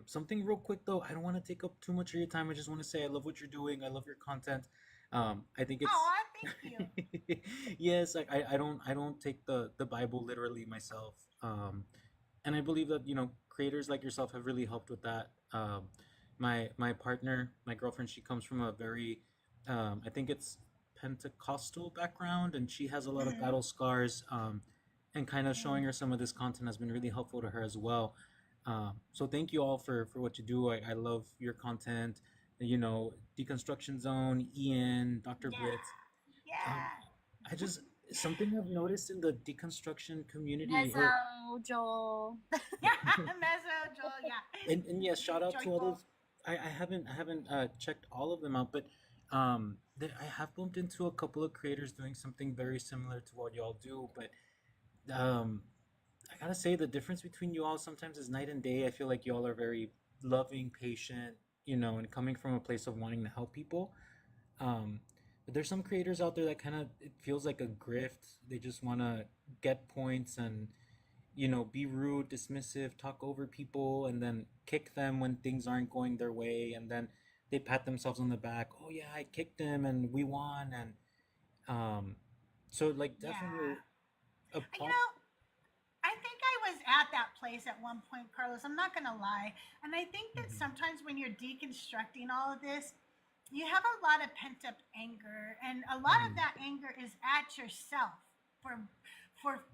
Something real quick though, I don't want to take up too much of your time. I just want to say I love what you're doing. I love your content. I think it's Oh, thank you. yes, like I don't take the Bible literally myself. And I believe that creators like yourself have really helped with that. My partner, my girlfriend, she comes from a very I think it's Pentecostal background, and she has a lot of Mhm. battle scars. And kind of Mm. showing her some of this content has been really helpful to her as well. So thank you all for what you do. I love your content. Deconstruction Zone, Ian, Dr. Yeah. Blitz. Um, Yeah. I just something I've noticed in the deconstruction community, or Mezzo, Joel. Yeah. Mezzo, Joel, yeah. and yes, shout out to all Joyful. those. I haven't checked all of them out, but I have bumped into a couple of creators doing something very similar to what y'all do. But um, I gotta say the difference between you all sometimes is night and day. I feel like y'all are very loving, patient, and coming from a place of wanting to help people. Um, but there's some creators out there that kind of it feels like a grift. They just want to get points and be rude, dismissive, talk over people, and then kick them when things aren't going their way, and then they pat themselves on the back. Oh yeah, I kicked him and we won, and um, so like Yeah. definitely a You pop. know, I think I was at that place at one point, Carlos. I'm not going to lie. And I think that Mhm. sometimes when you're deconstructing all of this, you have a lot of pent up anger. And a lot of Mhm. that anger is at yourself for, for,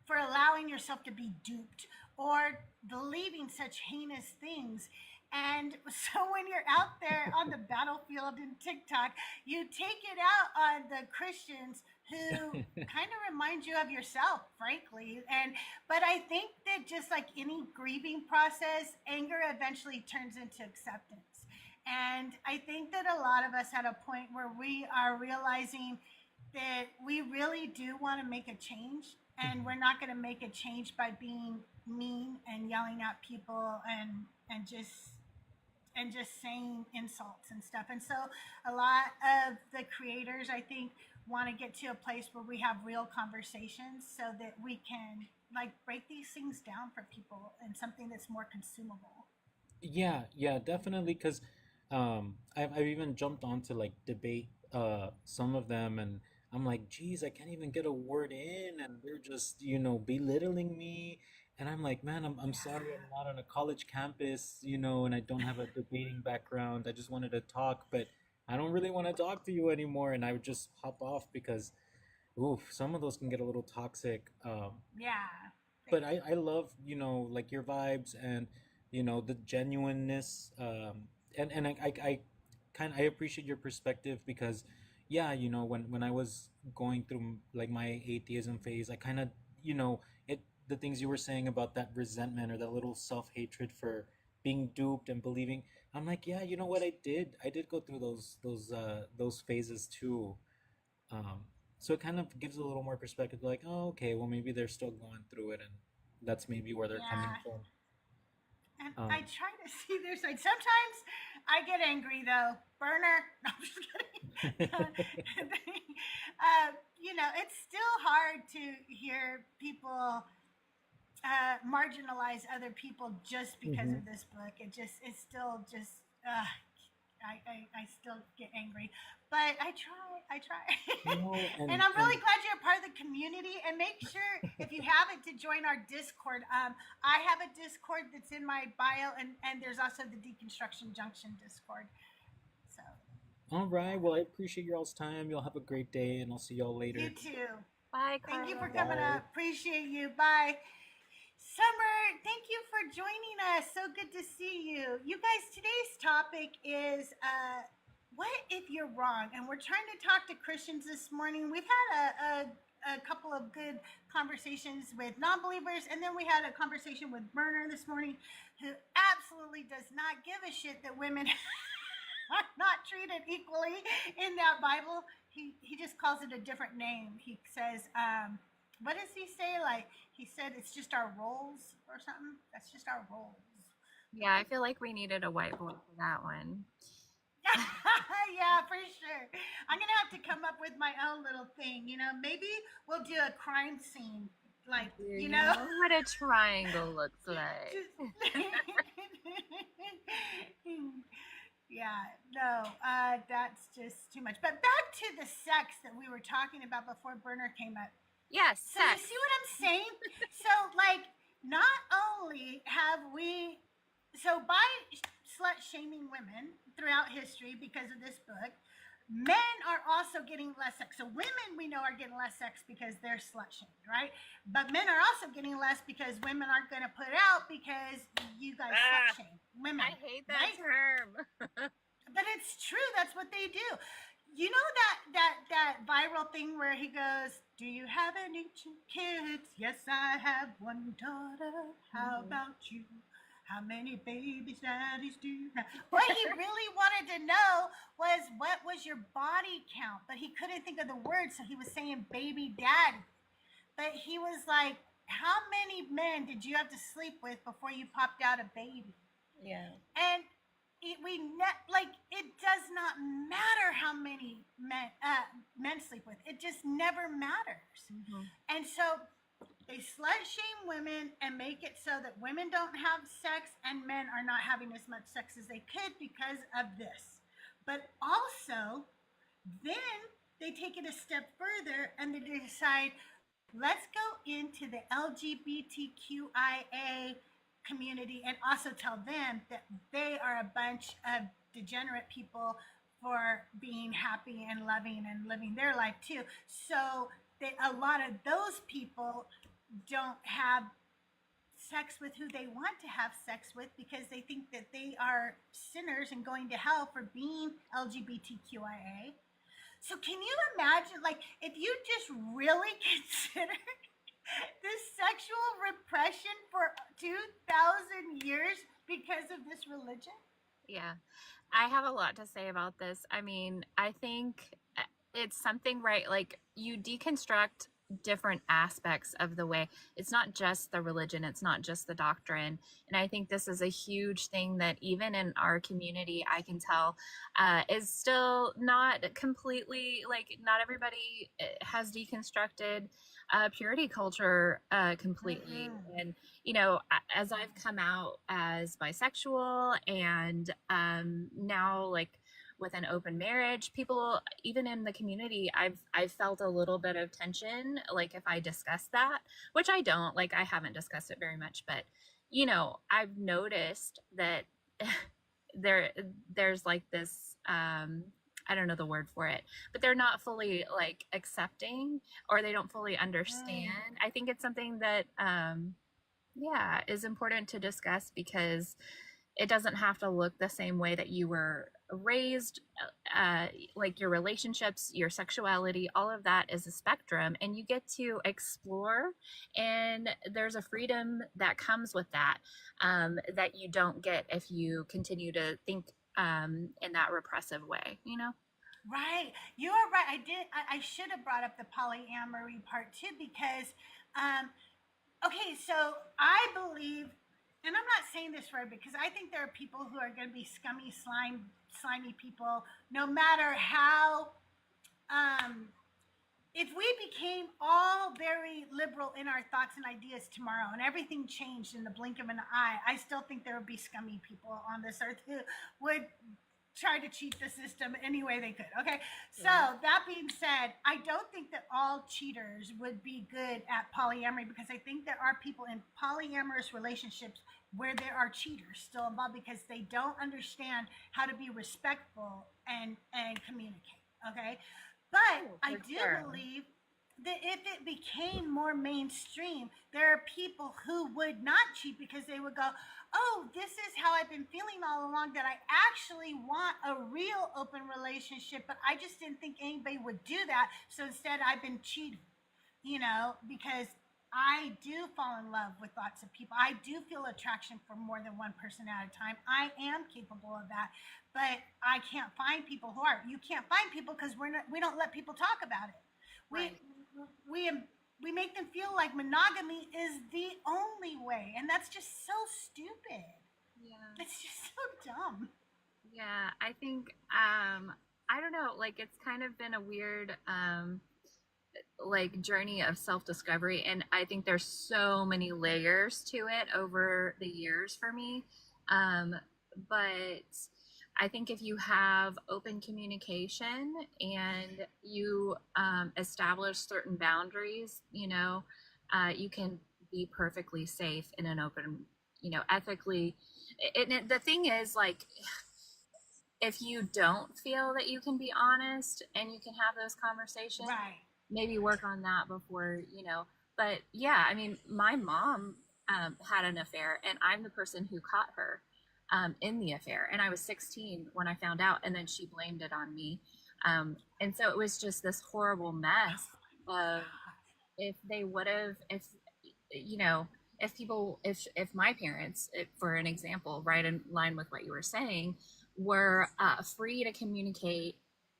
for allowing yourself to be duped or believing such heinous things. And so when you're out there on the battlefield in TikTok, you take it out on the Christians who kind of remind you of yourself, frankly. And but I think that just like any grieving process, anger eventually turns into acceptance. And I think that a lot of us at a point where we are realizing that we really do want to make a change, and Mhm. we're not going to make a change by being mean and yelling at people and just saying insults and stuff. And so a lot of the creators, I think, want to get to a place where we have real conversations so that we can like break these things down for people and something that's more consumable. Yeah, yeah, definitely. Because I've even jumped on to like debate some of them, and I'm like, geez, I can't even get a word in, and they're just belittling me, and I'm like, man, I'm sorry, I'm Yeah. not on a college campus, and I don't have a debating background. I just wanted to talk, but I don't really want to talk to you anymore, and I would just hop off because, oof, some of those can get a little toxic. Yeah. But I love like your vibes and the genuineness, and I kind I appreciate your perspective because yeah, when I was going through like my atheism phase, I kind of it the things you were saying about that resentment or that little self-hatred for being duped and believing, I'm like, yeah, you know what, I did go through those phases too. um, so it kind of gives a little more perspective, like, oh, okay, well, maybe they're still going through it, and that's maybe where they're coming Yeah. from. And I Um, try to see their side. Sometimes I get angry though. Burner. No, I'm just kidding. It's still hard to hear people marginalize other people just because mhm. of this book. It's still just, uh, I still get angry, but I try. No, And I'm really glad you're a part of the community. And make sure, if you haven't, to join our Discord. I have a Discord that's in my bio, and there's also the Deconstruction Junction Discord. So. All right. Well, I appreciate your all's time. Y'all have a great day, and I'll see y'all later. You too. Bye, Thank you for Carla. coming Bye. up. Appreciate you. Bye. Summer, thank you for joining us. So good to see you. You guys, today's topic is what if you're wrong? And we're trying to talk to Christians this morning. We've had a couple of good conversations with non-believers, and then we had a conversation with Berner this morning, who absolutely does not give a shit that women are not treated equally in that Bible. He just calls it a different name. He says, what does he say? Like, he said it's just our roles or something. That's just our roles. Yeah, I feel like we needed a whiteboard for that one. Yeah, for sure. I'm gonna have to come up with my own little thing. Maybe we'll do a crime scene, like Do you know what a triangle looks like? Yeah, no, that's just too much. But back to the sex that we were talking about before Berner came up. Yes, So sex. you see what I'm saying? So, like, not only have we, so by slut shaming women throughout history because of this book, men are also getting less sex. So women, we know, are getting less sex because they're slut shamed, right? But men are also getting less because women aren't going to put out because you guys slut shame women. I hate that right? term. But it's true. That's what they do. You know that viral thing where he goes, "Do you have any kids? Yes, I have one daughter. How about you? How many babies daddies do you have?" What he really wanted to know was, what was your body count? But he couldn't think of the word, so he was saying baby daddy. But he was like, how many men did you have to sleep with before you popped out a baby? Yeah. And it does not matter how many men sleep with. It just never matters. Mm-hmm. And so they slut shame women and make it so that women don't have sex and men are not having as much sex as they could because of this. But also, then they take it a step further and they decide, let's go into the LGBTQIA community and also tell them that they are a bunch of degenerate people for being happy and loving and living their life too. So a lot of those people don't have sex with who they want to have sex with because they think that they are sinners and going to hell for being LGBTQIA. So can you imagine, like, if you just really consider this sexual repression for 2,000 years because of this religion? Yeah, I have a lot to say about this. I mean, I think it's something, right? Like, you deconstruct different aspects of the way. It's not just the religion, it's not just the doctrine. And I think this is a huge thing that even in our community, I can tell is still not completely, like, not everybody has deconstructed purity culture completely. Mhm. And, you know, as I've come out as bisexual and now, like, with an open marriage, people even in the community, I've felt a little bit of tension, like if I discuss that, which I don't, like, I haven't discussed it very much, but you know, I've noticed that there's like this I don't know the word for it, but they're not fully, like, accepting, or they don't fully understand. I think it's something that yeah, is important to discuss, because it doesn't have to look the same way that you were raised. Like, your relationships, your sexuality, all of that is a spectrum, and you get to explore, and there's a freedom that comes with that, that you don't get if you continue to think in that repressive way, you know? Right. You are right. I should have brought up the polyamory part too, because, okay, so I believe, and I'm not saying this right, because I think there are people who are going to be scummy, slimy people, no matter how, if we became all very liberal in our thoughts and ideas tomorrow and everything changed in the blink of an eye, I still think there would be scummy people on this earth who would try to cheat the system any way they could. Okay. So that being said, I don't think that all cheaters would be good at polyamory, because I think there are people in polyamorous relationships where there are cheaters still involved because they don't understand how to be respectful and communicate. Okay. But I do believe that if it became more mainstream, there are people who would not cheat because they would go, oh, this is how I've been feeling all along, that I actually want a real open relationship, but I just didn't think anybody would do that. So instead I've been cheating, you know, because I do fall in love with lots of people. I do feel attraction for more than one person at a time. I am capable of that, but I can't find people who are. You can't find people because we don't let people talk about it. Right. We make them feel like monogamy is the only way, and that's just so stupid. Yeah. It's just so dumb. Yeah, I think I don't know, like it's kind of been a weird like journey of self-discovery, and I think there's so many layers to it over the years for me. But I think if you have open communication and you establish certain boundaries, you know, you can be perfectly safe in an open, you know, ethically. The thing is, like, if you don't feel that you can be honest and you can have those conversations, Right. maybe work on that before, you know. But yeah, I mean, my mom had an affair, and I'm the person who caught her in the affair, and I was 16 when I found out, and then she blamed it on me, and so it was just this horrible mess of, if they would have, if you know, if people, if my parents, for an example, right in line with what you were saying, were free to communicate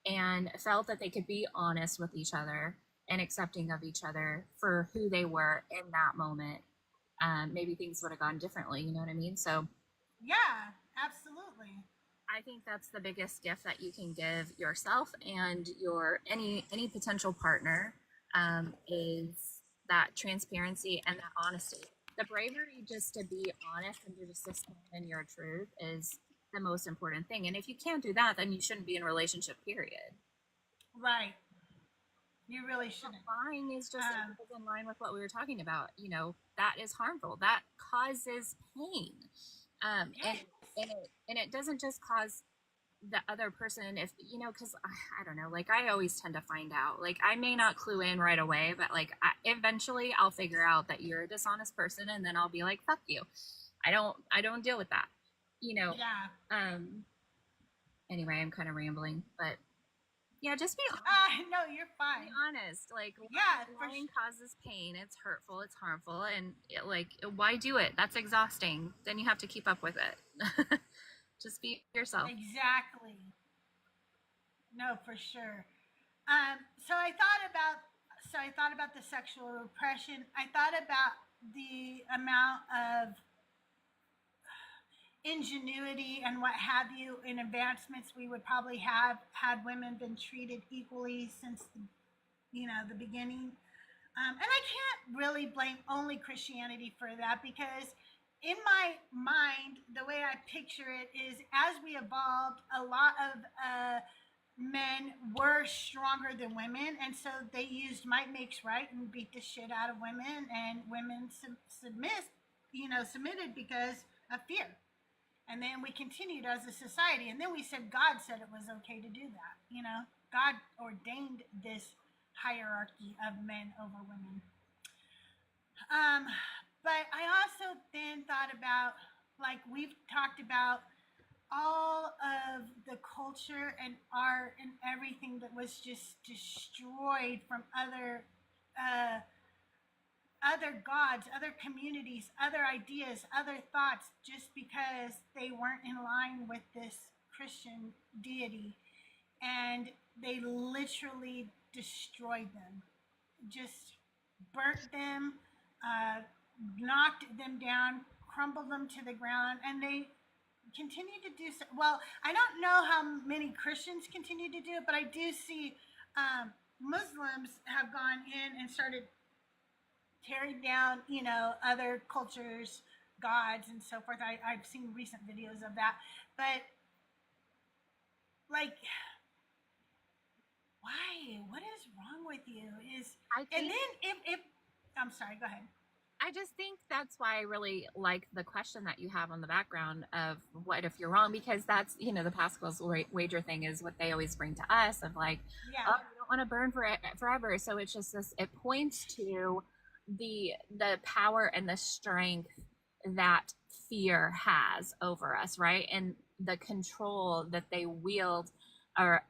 and felt that they could be honest with each other and accepting of each other for who they were in that moment, maybe things would have gone differently, you know what I mean? So Yeah, absolutely. I think that's the biggest gift that you can give yourself and your any potential partner, is that transparency and that honesty. The bravery just to be honest and to just stand in your truth is the most important thing. And if you can't do that, then you shouldn't be in a relationship, period. Right. You really shouldn't. Lying is just in line with what we were talking about. You know, that is harmful. That causes pain. And it doesn't just cause the other person, if you know, because I don't know, like I always tend to find out, like I may not clue in right away, but like eventually I'll figure out that you're a dishonest person, and then I'll be like, fuck you, I don't deal with that, you know. Yeah. Anyway, I'm kind of rambling, but yeah, just be No, you're fine. be honest. Like, Yeah, for lying causes pain, it's hurtful, it's harmful, and like, why do it? That's exhausting. Then you have to keep up with it. Just be yourself. Exactly. No, for sure. So I thought about the sexual repression. I thought about the amount of ingenuity and what have you in advancements we would probably have had women been treated equally since the beginning. And I can't really blame only Christianity for that, because in my mind, the way I picture it is, as we evolved, a lot of men were stronger than women, and so they used might makes right and beat the shit out of women, and women submitted because of fear. And then we continued as a society, and then we said God said it was okay to do that. You know, God ordained this hierarchy of men over women. But I also then thought about, like we've talked about, all of the culture and art and everything that was just destroyed from other gods, other communities, other ideas, other thoughts, just because they weren't in line with this Christian deity. And they literally destroyed them, just burnt them, knocked them down, crumbled them to the ground, and they continue to do so. Well, I don't know how many Christians continue to do it, but I do see Muslims have gone in and started tearing down, other cultures, gods, and so forth. I've seen recent videos of that. But like, why? What is wrong with you? I And think then if I'm sorry, go ahead. I just think that's why I really like the question that you have on the background of what if you're wrong, because that's, the Pascal's wager thing is what they always bring to us of like, Yeah. oh, you don't want to burn forever. So it's just this, it points to the power and the strength that fear has over us, right? And the control that they wield or,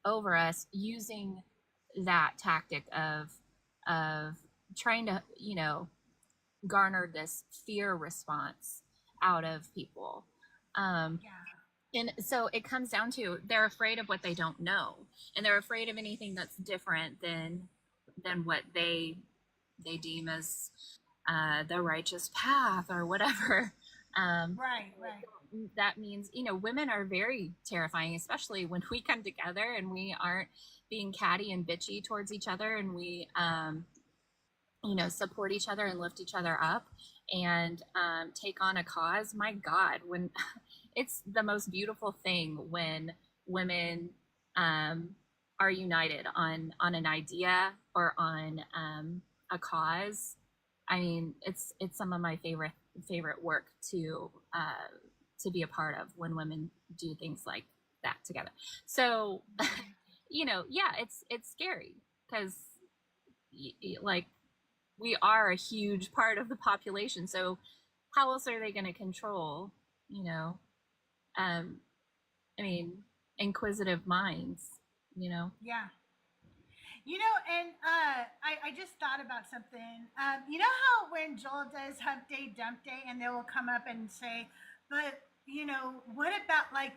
over us using that tactic of trying to, garner this fear response out of people. Yeah. And so it comes down to they're afraid of what they don't know, and they're afraid of anything that's different than what they deem as the righteous path or whatever. Right. That means, women are very terrifying, especially when we come together and we aren't being catty and bitchy towards each other, and we support each other and lift each other up and take on a cause. My God, when it's the most beautiful thing when women are united on an idea or on a cause. I mean, it's some of my favorite work to be a part of when women do things like that together. So, it's scary because like we are a huge part of the population. So how else are they going to control, inquisitive minds, Yeah. And I just thought about something. You know how when Joel does Hump Day, Dump Day, and they will come up and say, but, what about, like,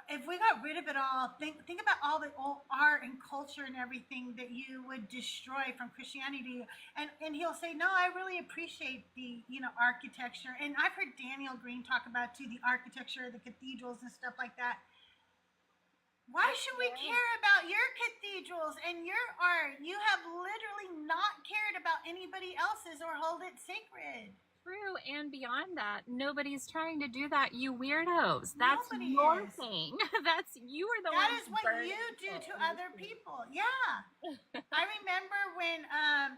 if we got rid of it all, think about all the old art and culture and everything that you would destroy from Christianity. And he'll say, no, I really appreciate the, architecture. And I've heard Daniel Green talk about, too, the architecture, the cathedrals and stuff like that. Why should we care about your cathedrals and your art? You have literally not cared about anybody else's or hold it sacred. True, and beyond that, nobody's trying to do that, you weirdos. That's Nobody your is. thing. That's you are the That one. is what you do to other people. Yeah. I remember when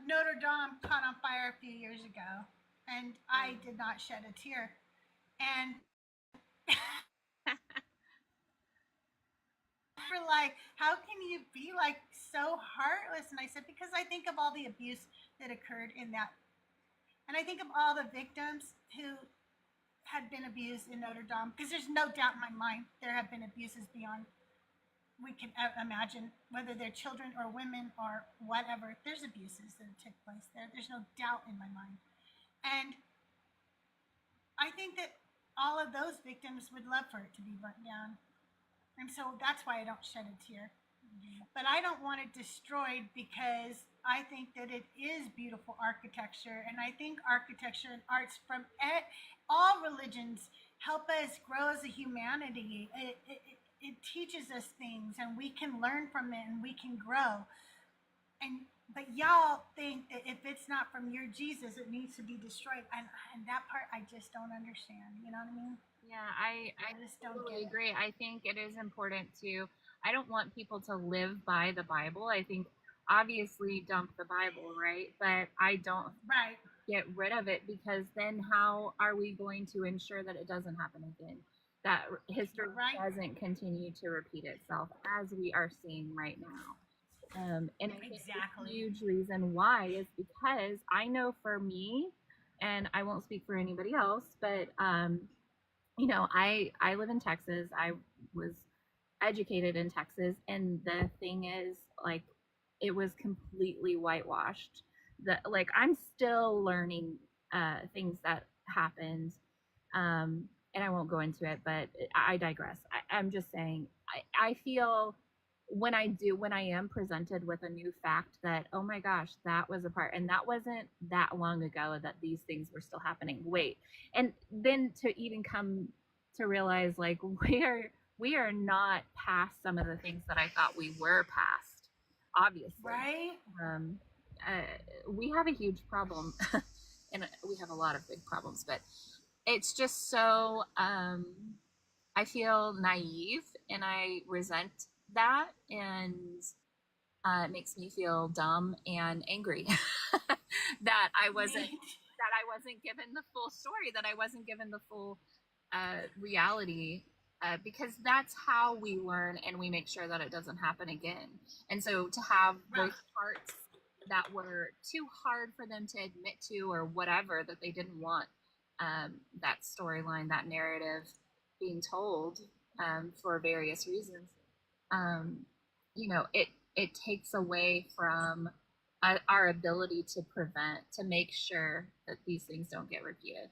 Notre Dame caught on fire a few years ago, and I did not shed a tear. And we're like, how can you be like so heartless? And I said, because I think of all the abuse that occurred in that. And I think of all the victims who had been abused in Notre Dame, because there's no doubt in my mind there have been abuses beyond we can imagine, whether they're children or women or whatever. There's abuses that took place there. There's no doubt in my mind. And I think that all of those victims would love for it to be burnt down. And so that's why I don't shed a tear. But I don't want it destroyed because I think that it is beautiful architecture. And I think architecture and arts from all religions help us grow as a humanity. It teaches us things, and we can learn from it, and we can grow. But y'all think that if it's not from your Jesus, it needs to be destroyed. And that part I just don't understand. You know what I mean? Yeah, I just don't totally get it. agree. I think it is important I don't want people to live by the Bible. I think obviously dump the Bible, right? But I don't Right. get rid of it, because then how are we going to ensure that it doesn't happen again? That history Right. doesn't continue to repeat itself as we are seeing right now. And I think Exactly. a huge reason why is because I know for me, and I won't speak for anybody else, but I live in Texas. I was educated in Texas, and the thing is, like, it was completely whitewashed. I'm still learning things that happened, and I won't go into it, but I digress. I'm just saying, I feel when I am presented with a new fact that, oh my gosh, that was a part, and that wasn't that long ago that these things were still happening. Wait, and then to even come to realize, like, we are not past some of the things that I thought we were past, obviously. Right. We have a huge problem, and we have a lot of big problems, but it's just so, I I feel naive and I resent that, and it makes me feel dumb and angry that I wasn't given the full story, that I wasn't given the full reality, because that's how we learn and we make sure that it doesn't happen again. And so to have those parts that were too hard for them to admit to, or whatever, that they didn't want that storyline, that narrative being told for various reasons, it takes away from our ability to prevent, to make sure that these things don't get repeated.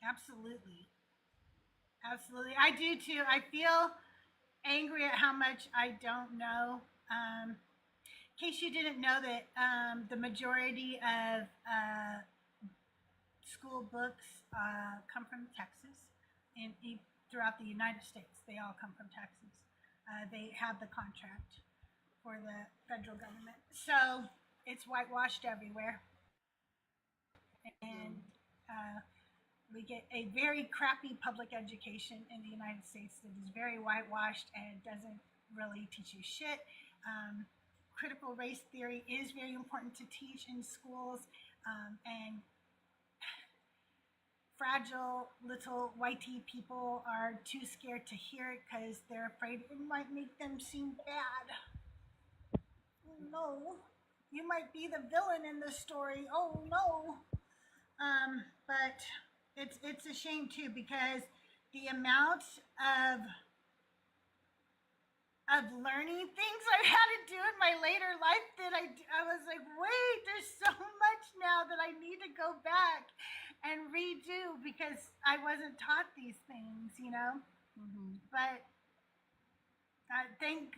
Absolutely. Absolutely. I do too. I feel angry at how much I don't know. In case you didn't know that the majority of school books come from Texas, and throughout the United States, they all come from Texas. They have the contract for the federal government, so it's whitewashed everywhere, and we get a very crappy public education in the United States that is very whitewashed and doesn't really teach you shit. Critical race theory is very important to teach in schools, and fragile little whitey people are too scared to hear it because they're afraid it might make them seem bad. No, you might be the villain in the story. Oh no. But it's a shame too, because the amount of learning things I've had to do in my later life that I was like, wait, there's so much now that I need to go back and redo because I wasn't taught these things, you know. Mm-hmm. But thank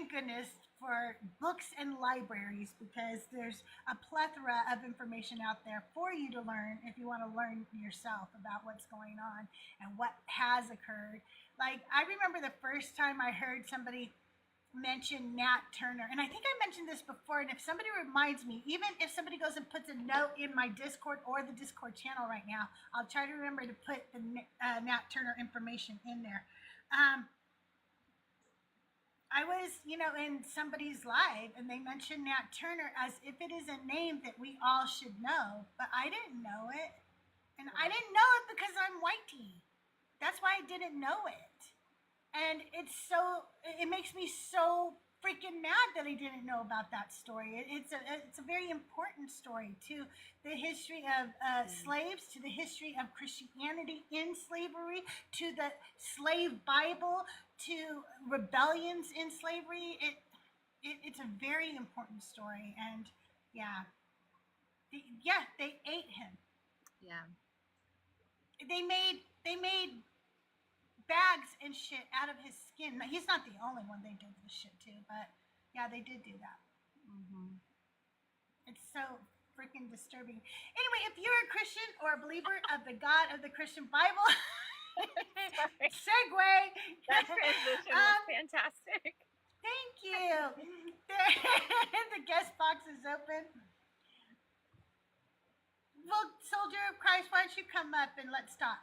goodness for books and libraries, because there's a plethora of information out there for you to learn if you want to learn yourself about what's going on and what has occurred. Like, I remember the first time I heard somebody mention Nat Turner, and I think I mentioned this before, and if somebody reminds me, even if somebody goes and puts a note in my Discord or the Discord channel right now, I'll try to remember to put the Nat Turner information in there. I was, in somebody's live, and they mentioned Nat Turner as if it is a name that we all should know, but I didn't know it. And I didn't know it because I'm whitey. That's why I didn't know it. And it makes me so freaking mad that I didn't know about that story. It's a very important story to the history of slaves, to the history of Christianity in slavery, to the slave Bible, to rebellions in slavery. It's a very important story, and they ate him. Yeah. They made bags and shit out of his skin. He's not the only one they did this shit to, but yeah, they did do that. Mm-hmm. It's so freaking disturbing. Anyway, if you're a Christian or a believer of the God of the Christian Bible, segue. That transition was fantastic. Thank you. The guest box is open. Well, Soldier of Christ, why don't you come up and let's talk?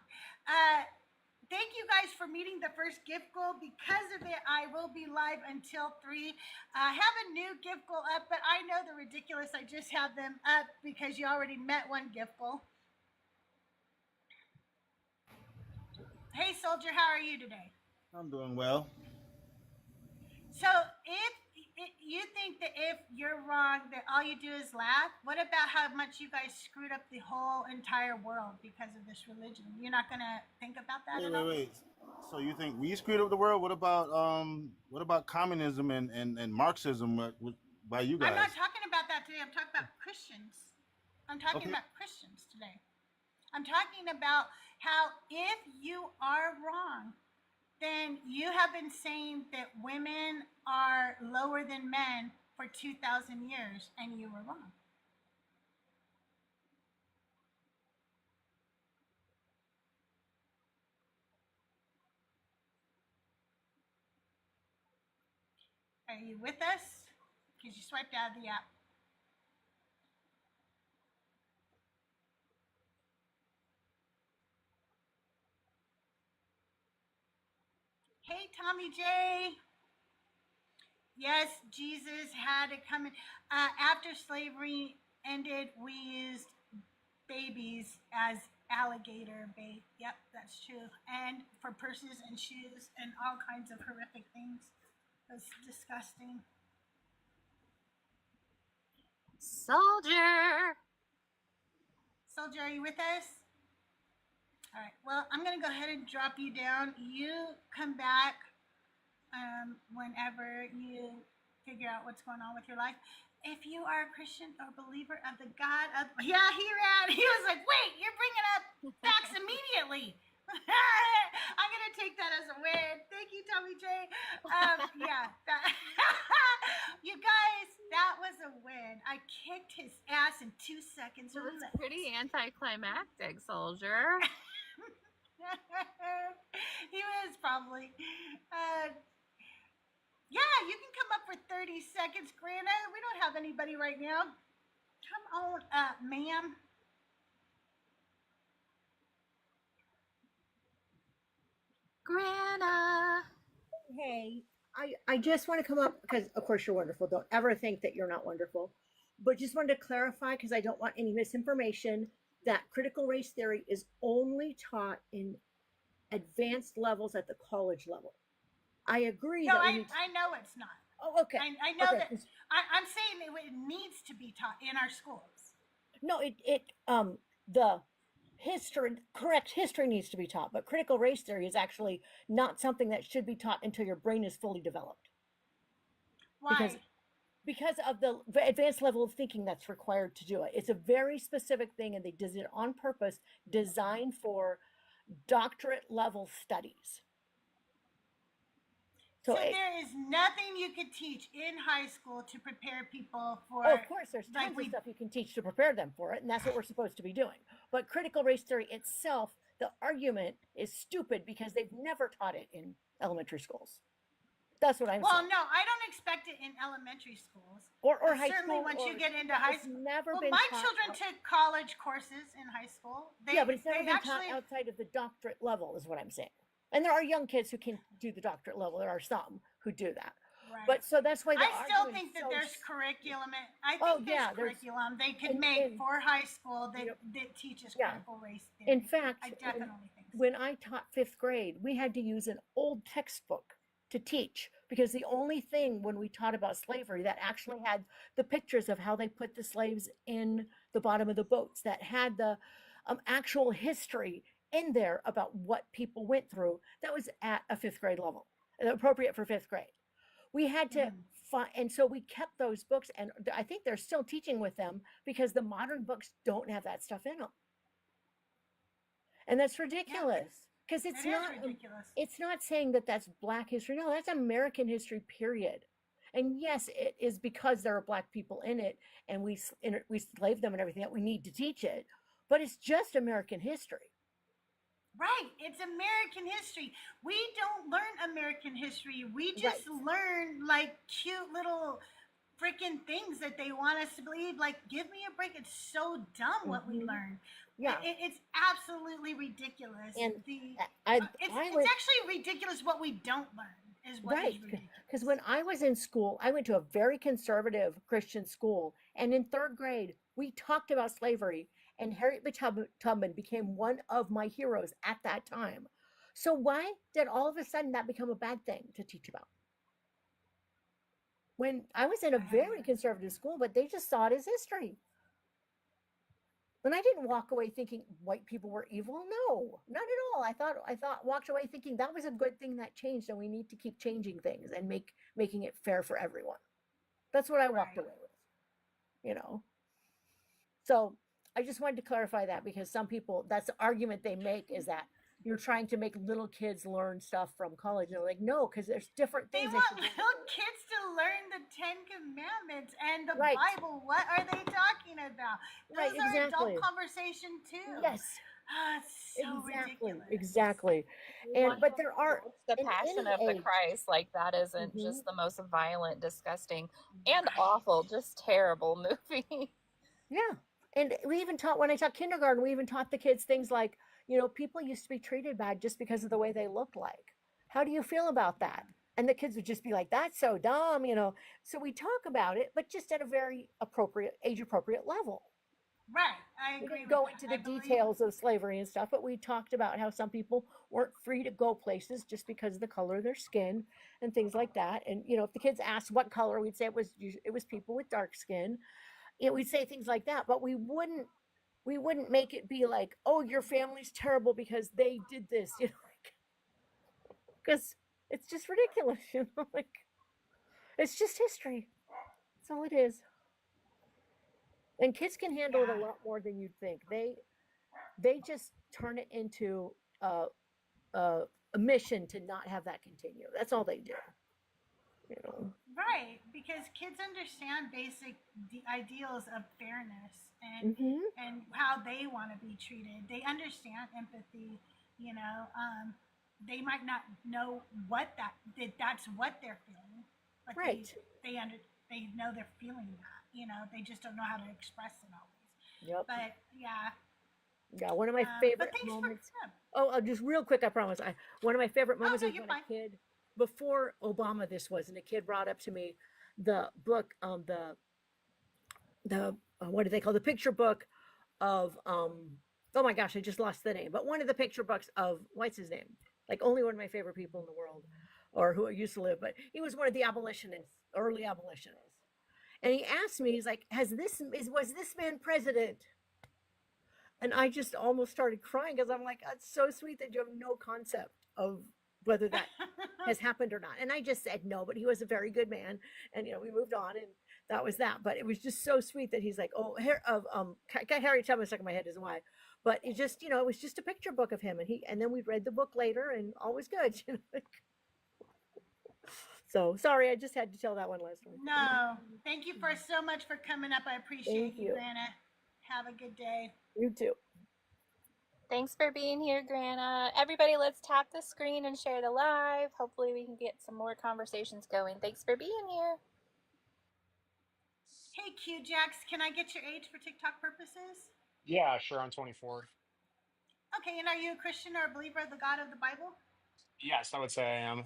Thank you guys for meeting the first gift goal. Because of it, I will be live until 3. I have a new gift goal up, but I know they're ridiculous. I just have them up because you already met one gift goal. Hey, Soldier, how are you today? I'm doing well. So if you think that if you're wrong, that all you do is laugh, what about how much you guys screwed up the whole entire world because of this religion? You're not going to think about that at all? Wait. So you think we screwed up the world? What about communism and Marxism by you guys? I'm not talking about that today. I'm talking about Christians. I'm talking about Christians today. I'm talking about how if you are wrong, then you have been saying that women are lower than men for 2,000 years, and you were wrong. Are you with us? Because you swiped out of the app. Hey, Tommy J. Yes, Jesus had to come in. After slavery ended, we used babies as alligator bait. Yep, that's true. And for purses and shoes and all kinds of horrific things. That's disgusting. Soldier. Soldier, are you with us? All right. Well, I'm going to go ahead and drop you down. You come back whenever you figure out what's going on with your life. If you are a Christian or believer of the God of... Yeah, he ran. He was like, wait, you're bringing up facts immediately. I'm going to take that as a win. Thank you, Tommy J. Yeah. You guys, that was a win. I kicked his ass in 2 seconds. It was pretty anticlimactic, Soldier. He was probably. Yeah, you can come up for 30 seconds, Grana. We don't have anybody right now. Come on up, ma'am. Grana. Hey, I just want to come up because, of course, you're wonderful. Don't ever think that you're not wonderful. But just wanted to clarify, because I don't want any misinformation, that critical race theory is only taught in advanced levels at the college level. I agree. No, that I know it's not. Oh, okay. I know Okay. that. I'm saying it needs to be taught in our schools. No, the correct history needs to be taught, but critical race theory is actually not something that should be taught until your brain is fully developed. Why? Because of the advanced level of thinking that's required to do it. It's a very specific thing, and they did it on purpose, designed for doctorate level studies. So there is nothing you could teach in high school to prepare people for... Oh, of course, there's tons of stuff you can teach to prepare them for it, and that's what we're supposed to be doing. But critical race theory itself, the argument is stupid because they've never taught it in elementary schools. That's what I'm Well, saying. no, I don't expect it in elementary schools. Or But high certainly school. once you or- get into high it's school. never Well, been my taught children took college courses in high school. Yeah, but it's never they been taught outside of the doctorate level, is what I'm saying. And there are young kids who can do the doctorate level. There are some who do that. Right. But so that's why I still think that there's curriculum. I think there's curriculum they could make for high school that teaches critical race theory. In fact, I definitely think so. when I taught 5th grade, we had to use an old textbook to teach, because the only thing when we taught about slavery that actually had the pictures of how they put the slaves in the bottom of the boats, that had the actual history in there about what people went through, that was at a 5th grade level, appropriate for 5th grade. We had to find, and so we kept those books, and I think they're still teaching with them because the modern books don't have that stuff in them. And that's ridiculous, because it's not ridiculous. It's not saying that that's Black history. No, that's American history, period. And yes, it is because there are Black people in it, and we slaved them and everything, that we need to teach it. But it's just American history. Right. It's American history. We don't learn American history. We just learn like cute little freaking things that they want us to believe. Like, give me a break. It's so dumb what we learn. Yeah. It's absolutely ridiculous. And it's was actually ridiculous what we don't learn is what is ridiculous. Because when I was in school, I went to a very conservative Christian school, and in 3rd grade, we talked about slavery, and Harriet Tubman became one of my heroes at that time. So why did all of a sudden that become a bad thing to teach about? When I was in a very conservative school, but they just saw it as history. And I didn't walk away thinking white people were evil. No, not at all. I walked away thinking that was a good thing that changed, and we need to keep changing things and making it fair for everyone. That's what I walked away with, So I just wanted to clarify that, because some people, that's the argument they make, is that you're trying to make little kids learn stuff from college. And they're like, no, because there's different things. They want little kids to learn the 10 Commandments and the Bible. What are they talking about? Those are adult conversation too. Yes. It's so ridiculous. Exactly. But there are the Passion of the Christ. Like, that isn't just the most violent, disgusting, and awful, just terrible movie. Yeah. And we even taught, when I taught kindergarten, we even taught the kids things like, people used to be treated bad just because of the way they looked like. How do you feel about that? And the kids would just be like, that's so dumb, you know. So we talk about it, but just at a very appropriate, age appropriate level. Right. I We agree didn't with go that. into the I believe. details of slavery and stuff, but we talked about how some people weren't free to go places just because of the color of their skin and things like that. And you know, if the kids asked what color, we'd say it was people with dark skin. You know, we'd say things like that, but we wouldn't make it be like, oh, your family's terrible because they did this, you know, because it's just ridiculous, you know, like it's just history. That's all it is. And kids can handle it a Yeah. lot more than you'd think. They just turn it into a mission to not have that continue. That's all they do. You know. Right, because kids understand basic ideals of fairness and Mm-hmm. how they want to be treated. They understand empathy. You know, they might not know that's what they're feeling, but Right. they know they're feeling that. You know, they just don't know how to express it always. Yep. But yeah, Yeah. One of my but favorite thanks moments. for. Oh, just real quick, I promise. One of my favorite Oh moments no, was you're when fine. a kid, before Obama, this was, and a kid brought up to me the book, the what do they call the picture book of oh my gosh, I just lost the name, but one of the picture books of what's his name? Like only one of my favorite people in the world, or who used to live, but he was one of the abolitionists, early abolitionists. And he asked me, he's like, was this man president? And I just almost started crying because I'm like, that's so sweet that you have no concept of whether that has happened or not. And I just said no, but he was a very good man. And, you know, we moved on and that was that. But it was just so sweet that he's like, oh, Harry Tubman stuck in my head is why. But it just, you know, it was just a picture book of him. And then we read the book later and all was good. You know? So sorry, I just had to tell that one last one. No, thank you for so much for coming up. I appreciate Thank you, you. Grana. Have a good day. You too. Thanks for being here, Grana. Everybody, let's tap the screen and share the live. Hopefully we can get some more conversations going. Thanks for being here. Hey, Q Jax, can I get your age for TikTok purposes? Yeah, sure. I'm 24. Okay, and are you a Christian or a believer of the God of the Bible? Yes, I would say I am.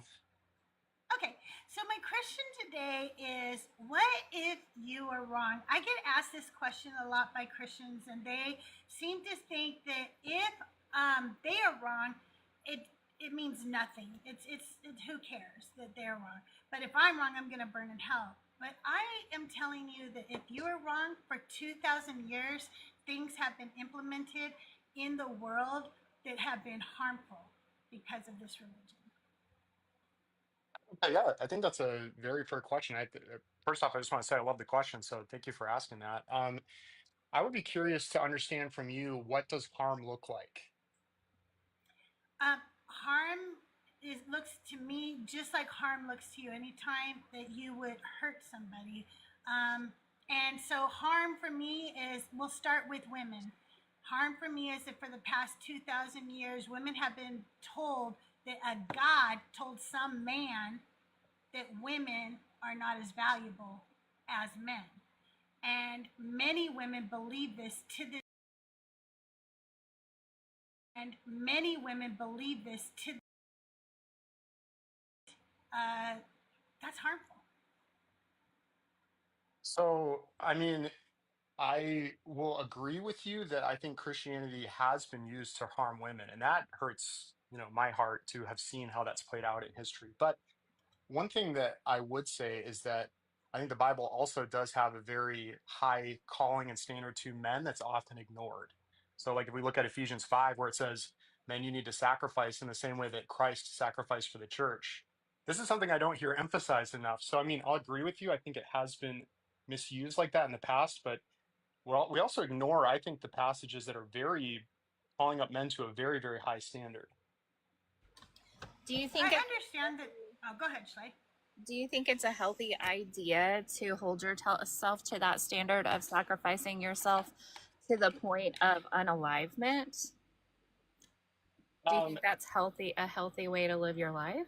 Okay, so my question today is, what if you are wrong? I get asked this question a lot by Christians, and they seem to think that if they are wrong, it means nothing. It's who cares that they're wrong. But if I'm wrong, I'm going to burn in hell. But I am telling you that if you are wrong, for 2,000 years, things have been implemented in the world that have been harmful because of this religion. Yeah, I think that's a very fair question. First off, I just want to say I love the question, so thank you for asking that. I would be curious to understand from you, what does harm look like? Harm looks to me just like harm looks to you anytime that you would hurt somebody. And so harm for me is, we'll start with women. Harm for me is that for the past 2,000 years, women have been told that a God told some man that women are not as valuable as men. And many women believe this to this. And many women believe this to. That's harmful. So, I mean, I will agree with you that I think Christianity has been used to harm women, and that hurts, my heart to have seen how that's played out in history. But one thing that I would say is that I think the Bible also does have a very high calling and standard to men that's often ignored. So, like if we look at Ephesians 5, where it says, men, you need to sacrifice in the same way that Christ sacrificed for the church. This is something I don't hear emphasized enough. So, I mean, I'll agree with you. I think it has been misused like that in the past, but we also ignore, I think, the passages that are very calling up men to a very, very high standard. Do you I think understand that. Oh, go ahead, Shley. do you think it's a healthy idea to hold yourself to that standard of sacrificing yourself to the point of unalivement? Do you think that's a healthy way to live your life?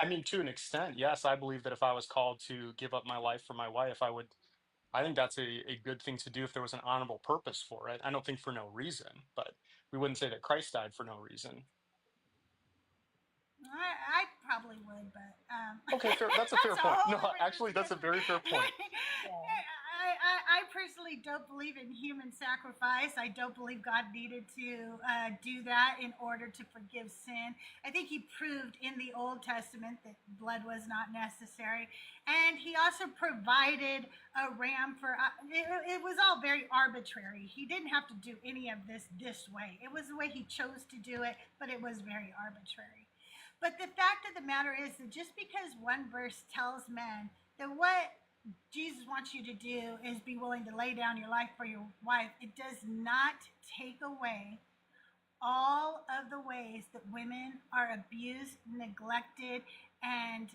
I mean, to an extent, yes. I believe that if I was called to give up my life for my wife, I think that's a good thing to do if there was an honorable purpose for it. I don't think for no reason, but we wouldn't say that Christ died for no reason. probably would, but Okay, fair. That's a fair that's a point. whole No, different actually, that's a discussion. very fair point. I personally don't believe in human sacrifice. I don't believe God needed to do that in order to forgive sin. I think he proved in the Old Testament that blood was not necessary. And he also provided a ram for, it was all very arbitrary. He didn't have to do any of this way. It was the way he chose to do it, but it was very arbitrary. But the fact of the matter is that just because one verse tells men that what Jesus wants you to do is be willing to lay down your life for your wife, it does not take away all of the ways that women are abused, neglected, and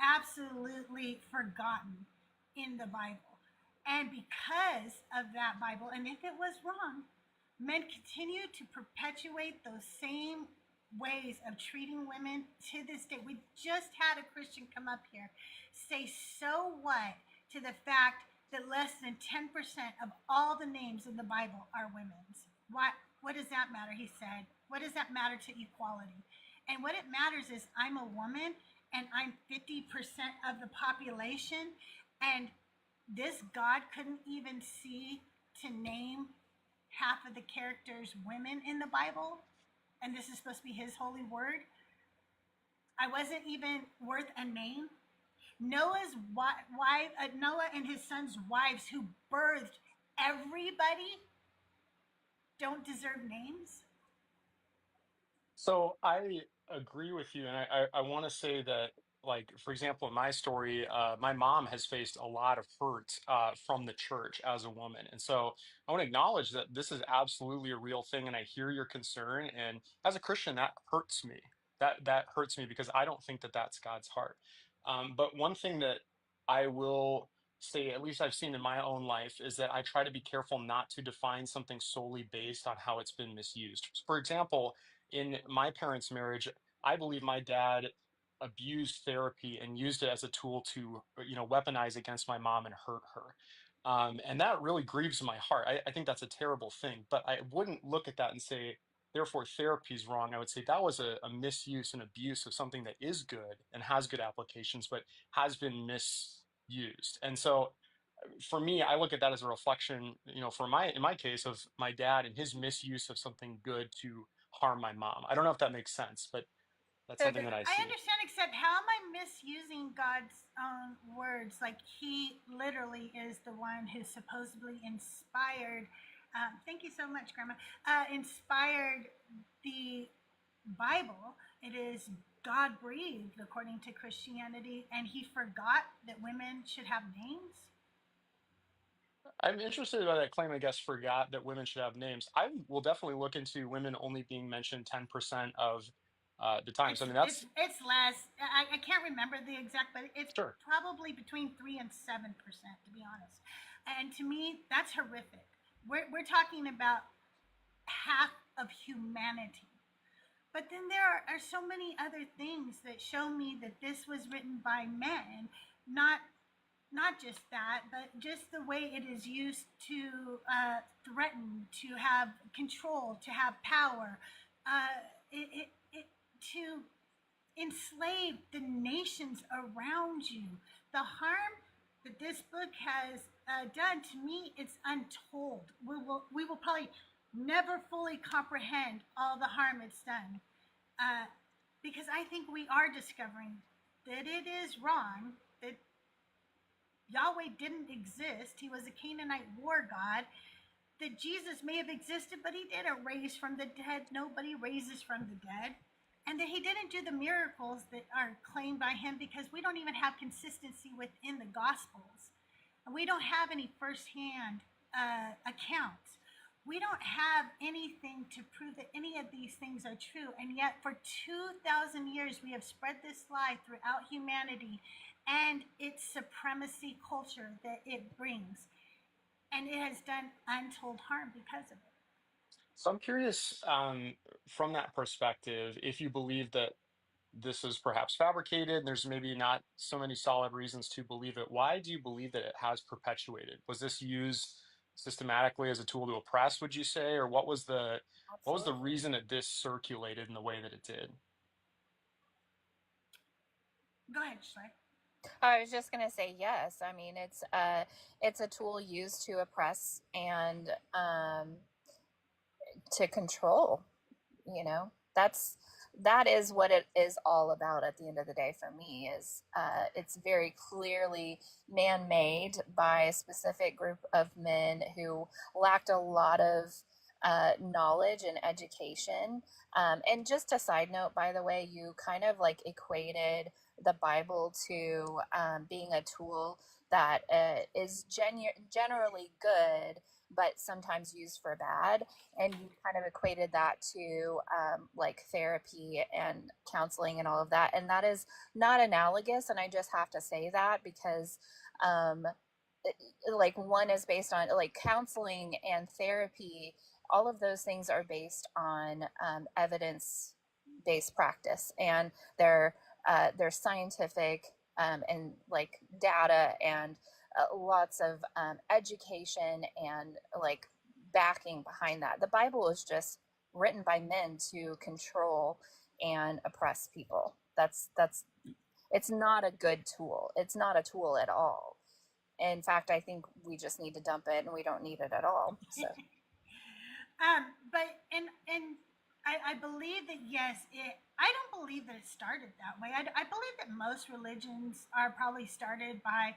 absolutely forgotten in the Bible. And because of that Bible, and if it was wrong, men continue to perpetuate those same ways of treating women to this day. We just had a Christian come up here say, so what, to the fact that less than 10% of all the names in the Bible are women's. What does that matter, he said? What does that matter to equality? And what it matters is I'm a woman and I'm 50% of the population, and this God couldn't even see to name half of the characters women in the Bible, and this is supposed to be his holy word. I wasn't even worth a name. Noah and his sons' wives who birthed everybody don't deserve names. So I agree with you, and I want to say that, like, for example, in my story, my mom has faced a lot of hurt from the church as a woman, and so I want to acknowledge that this is absolutely a real thing, and I hear your concern, and as a Christian, that hurts me. That hurts me because I don't think that that's God's heart. But one thing that I will say, at least I've seen in my own life, is that I try to be careful not to define something solely based on how it's been misused. For example, in my parents' marriage, I believe my dad abused therapy and used it as a tool to, weaponize against my mom and hurt her. And that really grieves my heart. I think that's a terrible thing, but I wouldn't look at that and say, therefore, therapy is wrong. I would say that was a misuse and abuse of something that is good and has good applications, but has been misused. And so for me, I look at that as a reflection, in my case, of my dad and his misuse of something good to harm my mom. I don't know if that makes sense, but that's something that I I see. understand, except how am I misusing God's own words? Like, he literally is the one who supposedly inspired, thank you so much, Grandma, inspired the Bible. It is God breathed according to Christianity, and he forgot that women should have names. I'm interested about that claim, I guess, forgot that women should have names. I will definitely look into women only being mentioned 10% of the time. So, I mean, that's It's less. I can't remember the exact, but it's sure. probably between 3 and 7%, to be honest. And to me, that's horrific. We're talking about half of humanity. But then there are so many other things that show me that this was written by men, not just that, but just the way it is used to threaten, to have control, to have power, to enslave the nations around you. The harm that this book has done, to me, it's untold. We will probably never fully comprehend all the harm it's done, because I think we are discovering that it is wrong, that Yahweh didn't exist. He was a Canaanite war god. That Jesus may have existed, but he didn't raise from the dead. Nobody raises from the dead. And that he didn't do the miracles that are claimed by him, because we don't even have consistency within the Gospels. And we don't have any firsthand accounts. We don't have anything to prove that any of these things are true. And yet for 2,000 years, we have spread this lie throughout humanity and its supremacy culture that it brings. And it has done untold harm because of it. So I'm curious, from that perspective, if you believe that this is perhaps fabricated, and there's maybe not so many solid reasons to believe it. Why do you believe that it has perpetuated? Was this used systematically as a tool to oppress, would you say, or what was the Absolutely. reason that this circulated in the way that it did? Go ahead, Schley. I was just gonna say yes. I mean, it's a tool used to oppress and to control. You know, that is what it is all about at the end of the day for me. Is it's very clearly man-made by a specific group of men who lacked a lot of knowledge and education. And just a side note, by the way, you kind of like equated the Bible to being a tool that is generally good, but sometimes used for bad. And you kind of equated that to like therapy and counseling and all of that. And that is not analogous. And I just have to say that because like one is based on like counseling and therapy, all of those things are based on evidence based practice, and they're scientific and like data and lots of education and like backing behind that. The Bible is just written by men to control and oppress people. That's it's not a good tool. It's not a tool at all. In fact, I think we just need to dump it and we don't need it at all. So But I believe that yes, I don't believe that it started that way. I believe that most religions are probably started by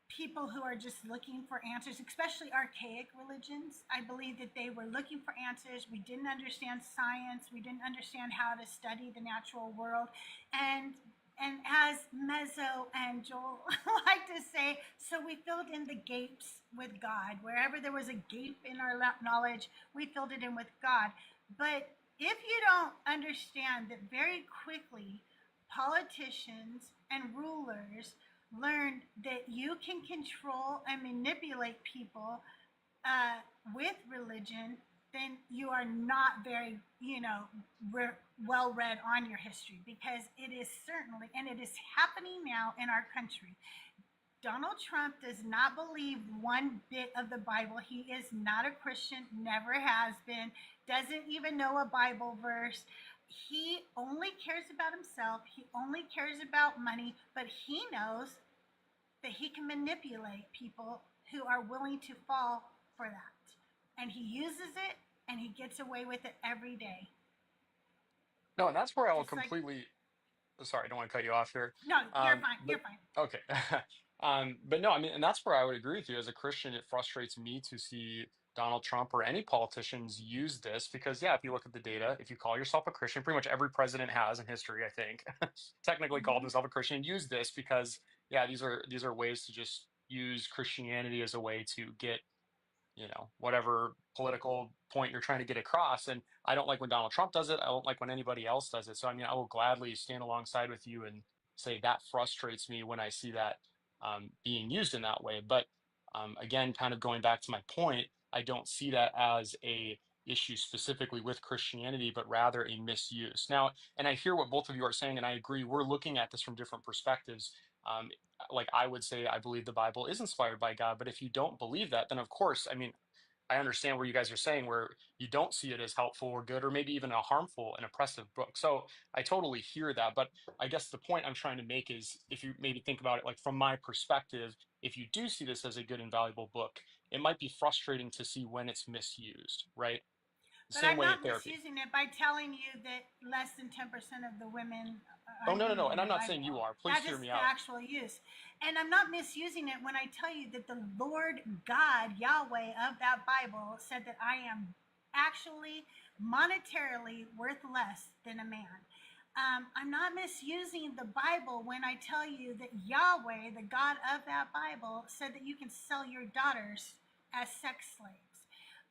people who are just looking for answers, especially archaic religions. I believe that they were looking for answers. We didn't understand science. We didn't understand how to study the natural world. And as Mezzo and Joel like to say, so we filled in the gapes with God. Wherever there was a gape in our knowledge, we filled it in with God. But if you don't understand that very quickly, politicians and rulers learned that you can control and manipulate people with religion, then you are not very, well read on your history, because it is certainly, and it is happening now in our country. Donald Trump does not believe one bit of the Bible. He is not a Christian, never has been, doesn't even know a Bible verse. He only cares about himself. He only cares about money, but he knows that he can manipulate people who are willing to fall for that. And he uses it and he gets away with it every day. No, and that's where I will Just like, completely. Sorry, I don't want to cut you off here. no, you're fine. But You're fine. okay. But no, I mean, and that's where I would agree with you. As a Christian, it frustrates me to see Donald Trump or any politicians use this because, yeah, if you look at the data, if you call yourself a Christian, pretty much every president has in history, I think, technically called Mm-hmm. himself a Christian, use this because, yeah, these are ways to just use Christianity as a way to get whatever political point you're trying to get across. And I don't like when Donald Trump does it. I don't like when anybody else does it. So, I mean, I will gladly stand alongside with you and say that frustrates me when I see that being used in that way. But again, kind of going back to my point, I don't see that as a issue specifically with Christianity, but rather a misuse. Now, and I hear what both of you are saying, and I agree, we're looking at this from different perspectives. Um, like I would say, I believe the Bible is inspired by God, but if you don't believe that, then of course, I mean, I understand where you guys are saying where you don't see it as helpful or good or maybe even a harmful and oppressive book. So I totally hear that. But I guess the point I'm trying to make is if you maybe think about it like from my perspective, if you do see this as a good and valuable book, it might be frustrating to see when it's misused, right? The But same I'm way in not therapy. misusing it by telling you that less than 10% of the women Oh, are no, no, no. reading And the I'm not saying you Bible. are. Please That hear is me the out. actual use. And I'm not misusing it when I tell you that the Lord God, Yahweh of that Bible, said that I am actually monetarily worth less than a man. I'm not misusing the Bible when I tell you that Yahweh, the God of that Bible, said that you can sell your daughters as sex slaves.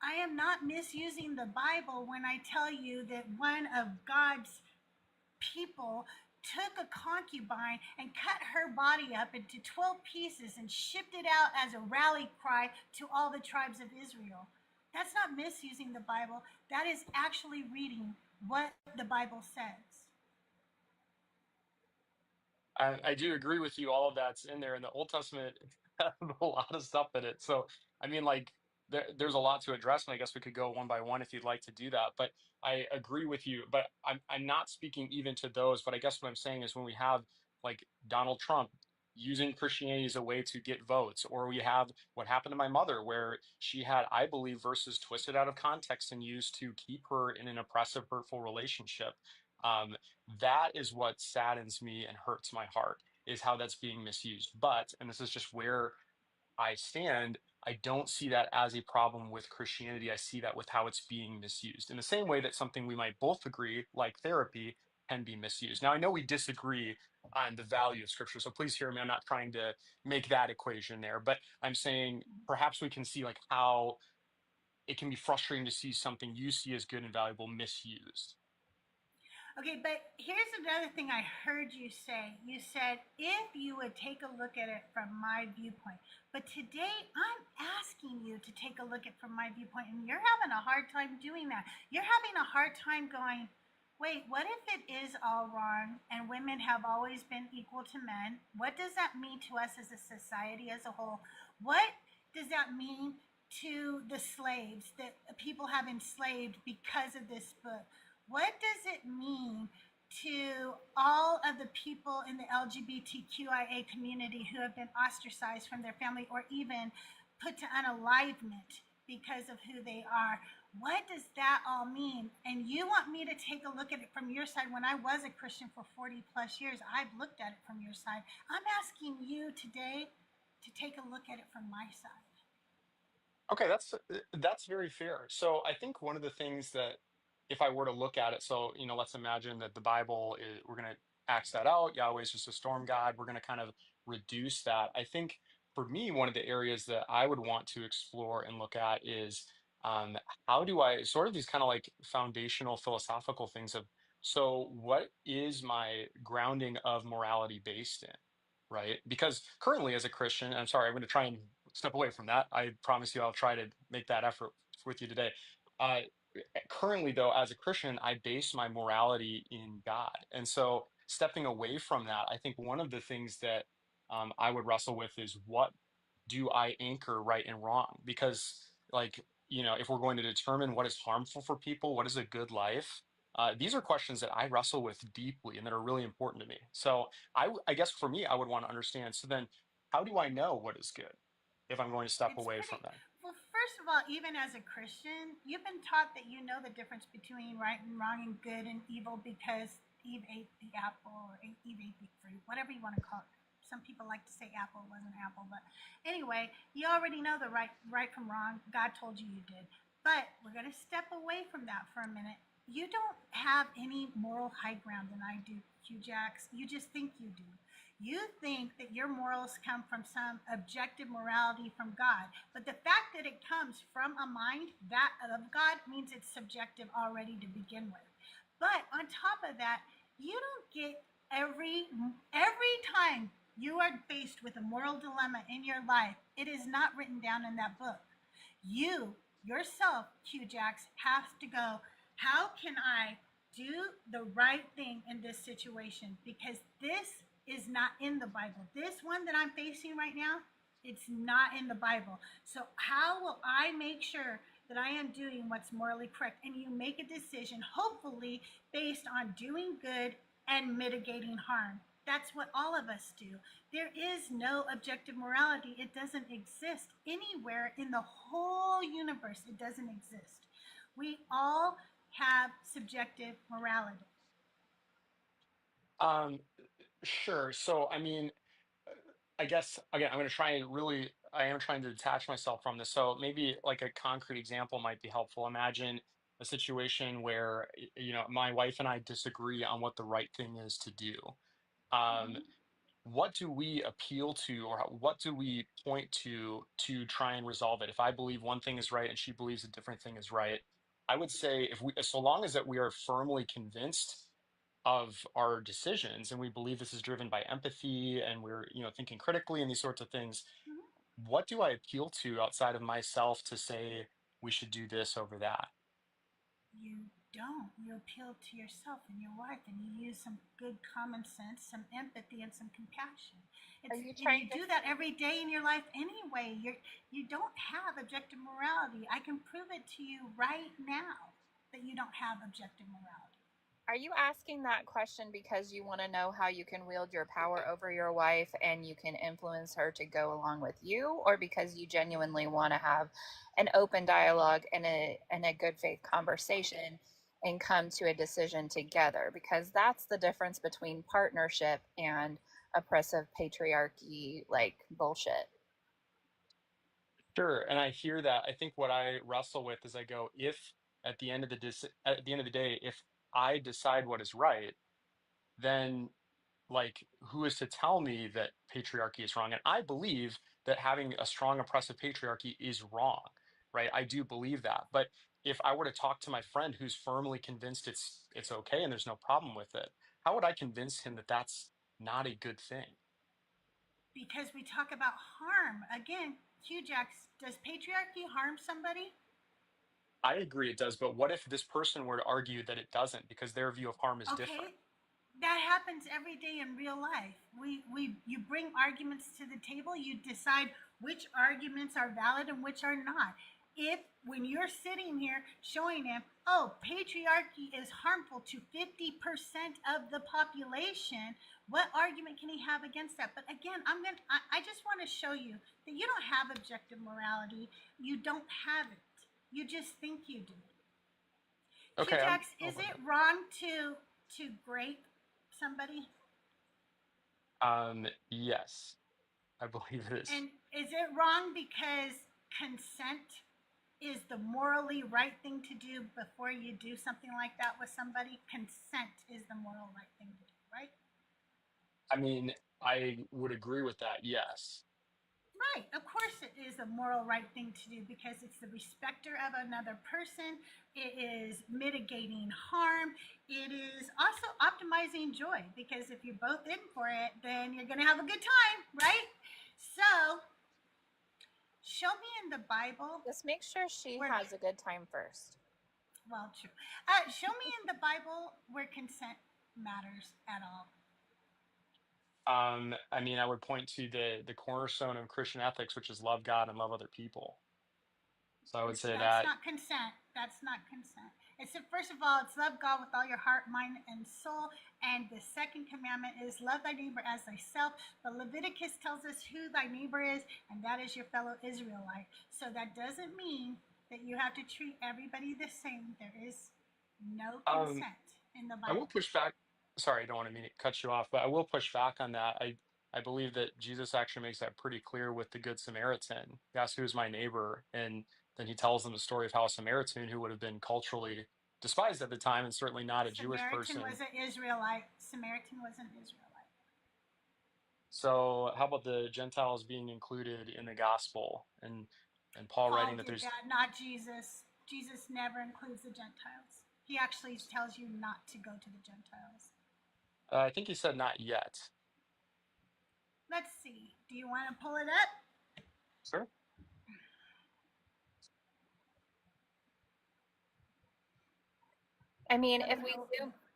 I am not misusing the Bible when I tell you that one of God's people took a concubine and cut her body up into 12 pieces and shipped it out as a rally cry to all the tribes of Israel. That's not misusing the Bible. That is actually reading what the Bible says. I do agree with you. All of that's in there, and the Old Testament has a lot of stuff in it. So, I mean, like, there's a lot to address, and I guess we could go one by one if you'd like to do that. But I agree with you. But I'm not speaking even to those. But I guess what I'm saying is when we have like Donald Trump using Christianity as a way to get votes, or we have what happened to my mother, where she had, I believe, verses twisted out of context and used to keep her in an oppressive, hurtful relationship. Um, that is what saddens me and hurts my heart, is how that's being misused. But, and this is just where I stand, I don't see that as a problem with Christianity. I see that with how it's being misused. In the same way that something we might both agree, like therapy, can be misused. Now, I know we disagree on the value of Scripture, so please hear me. I'm not trying to make that equation there, but I'm saying perhaps we can see like how it can be frustrating to see something you see as good and valuable misused. Okay, but here's another thing I heard you say. You said, if you would take a look at it from my viewpoint. But today, I'm asking you to take a look at it from my viewpoint, and you're having a hard time doing that. You're having a hard time going, wait, what if it is all wrong and women have always been equal to men? What does that mean to us as a society as a whole? What does that mean to the slaves that people have enslaved because of this book? What does it mean to all of the people in the LGBTQIA community who have been ostracized from their family or even put to unalivement because of who they are? What does that all mean? And you want me to take a look at it from your side. When I was a Christian for 40 plus years, I've looked at it from your side. I'm asking you today to take a look at it from my side. Okay, that's very fair. So I think one of the things that, if I were to look at it, so let's imagine that the Bible is, we're going to axe that out. Yahweh is just a storm god. We're going to kind of reduce that. I think for me, one of the areas that I would want to explore and look at is um, how do I sort of these kind of like foundational philosophical things of, so what is my grounding of morality based in? Right? Because currently, as a Christian, I'm sorry, I'm going to try and step away from that. I promise you, I'll try to make that effort with you today. Uh, Currently, though, as a Christian, I base my morality in God. And so, stepping away from that, I think one of the things that I would wrestle with is, what do I anchor right and wrong? Because, like, if we're going to determine what is harmful for people, what is a good life, these are questions that I wrestle with deeply and that are really important to me. So, I guess for me, I would want to understand. So then, how do I know what is good if I'm going to step It's away pretty, from that? well, first of all, even as a Christian, you've been taught that you know the difference between right and wrong and good and evil because Eve ate the apple or Eve ate the fruit, whatever you want to call it. Some people like to say apple wasn't apple, but anyway, you already know the right from wrong. God told you you did. But we're going to step away from that for a minute. You don't have any moral high ground than I do, Hugh Jacks. You just think you do. You think that your morals come from some objective morality from God. But the fact that it comes from a mind that of God means it's subjective already to begin with. But on top of that, you don't get every time you are faced with a moral dilemma in your life, it is not written down in that book. You yourself, Q Jax, have to go, how can I do the right thing in this situation? Because this is not in the Bible. This one that I'm facing right now, it's not in the Bible. So how will I make sure that I am doing what's morally correct? And you make a decision, hopefully based on doing good and mitigating harm. That's what all of us do. There is no objective morality. It doesn't exist anywhere in the whole universe. It doesn't exist. We all have subjective morality. Um, sure. So, I mean, I guess again, I'm going to try and really, I am trying to detach myself from this. So maybe like a concrete example might be helpful. Imagine a situation where, my wife and I disagree on what the right thing is to do. Um, Mhm. what do we appeal to, or what do we point to try and resolve it? If I believe one thing is right and she believes a different thing is right, I would say, if we, so long as that we are firmly convinced of our decisions and we believe this is driven by empathy and we're thinking critically and these sorts of things, Mhm. what do I appeal to outside of myself to say we should do this over that? You don't. You appeal to yourself and your wife, and you use some good common sense, some empathy, and some compassion. Are It's, you and you trying to? do that every day in your life anyway. You don't have objective morality. I can prove it to you right now that you don't have objective morality. Are you asking that question because you want to know how you can wield your power over your wife and you can influence her to go along with you, or because you genuinely want to have an open dialogue and a good faith conversation and come to a decision together? Because that's the difference between partnership and oppressive patriarchy like bullshit. Sure, and I hear that. I think what I wrestle with is I go, if at the end of at the end of the day, if I decide what is right, then like who is to tell me that patriarchy is wrong? And I believe that having a strong oppressive patriarchy is wrong, right? I do believe that. But if I were to talk to my friend who's firmly convinced it's okay and there's no problem with it, how would I convince him that that's not a good thing? Because we talk about harm. Again, Hugh Jacks, does patriarchy harm somebody? I agree it does, but what if this person were to argue that it doesn't because their view of harm is different? Okay, that happens every day in real life. You bring arguments to the table, you decide which arguments are valid and which are not. If when you're sitting here showing him, oh, patriarchy is harmful to 50% of the population, what argument can he have against that? But again, I just want to show you that you don't have objective morality. You don't have it. You just think you do. Okay, Q-Jax, is it wrong to grape somebody? Yes, I believe it is. And is it wrong because consent is the morally right thing to do before you do something like that with somebody? Consent is the moral right thing to do, right? I mean, I would agree with that, yes. Right, of course it is a moral right thing to do because it's the respecter of another person. It is mitigating harm. It is also optimizing joy because if you're both in for it, then you're going to have a good time, right? So, show me in the Bible. Just make sure she where- has a good time first. Well, true. Show me in the Bible where consent matters at all. I mean, I would point to the cornerstone of Christian ethics, which is love God and love other people. So I would say That's that. not consent. That's not consent. It's first of all, it's love God with all your heart, mind, and soul. And the second commandment is love thy neighbor as thyself. But Leviticus tells us who thy neighbor is, and that is your fellow Israelite. So that doesn't mean that you have to treat everybody the same. There is no consent in the I will Bible. push back. Sorry, I don't want to mean to cut you off, but I will push back on that. I believe that Jesus actually makes that pretty clear with the Good Samaritan. He asks, who's my neighbor? And then he tells them the story of how a Samaritan who would have been culturally despised at the time and certainly not a Jewish person. Samaritan was an Israelite. Samaritan was an Israelite. So how about the Gentiles being included in the gospel and Paul writing that did there's that, not Jesus. Jesus never includes the Gentiles. He actually tells you not to go to the Gentiles. I think he said not yet. Let's see. Do you want to pull it up? Sure. I mean,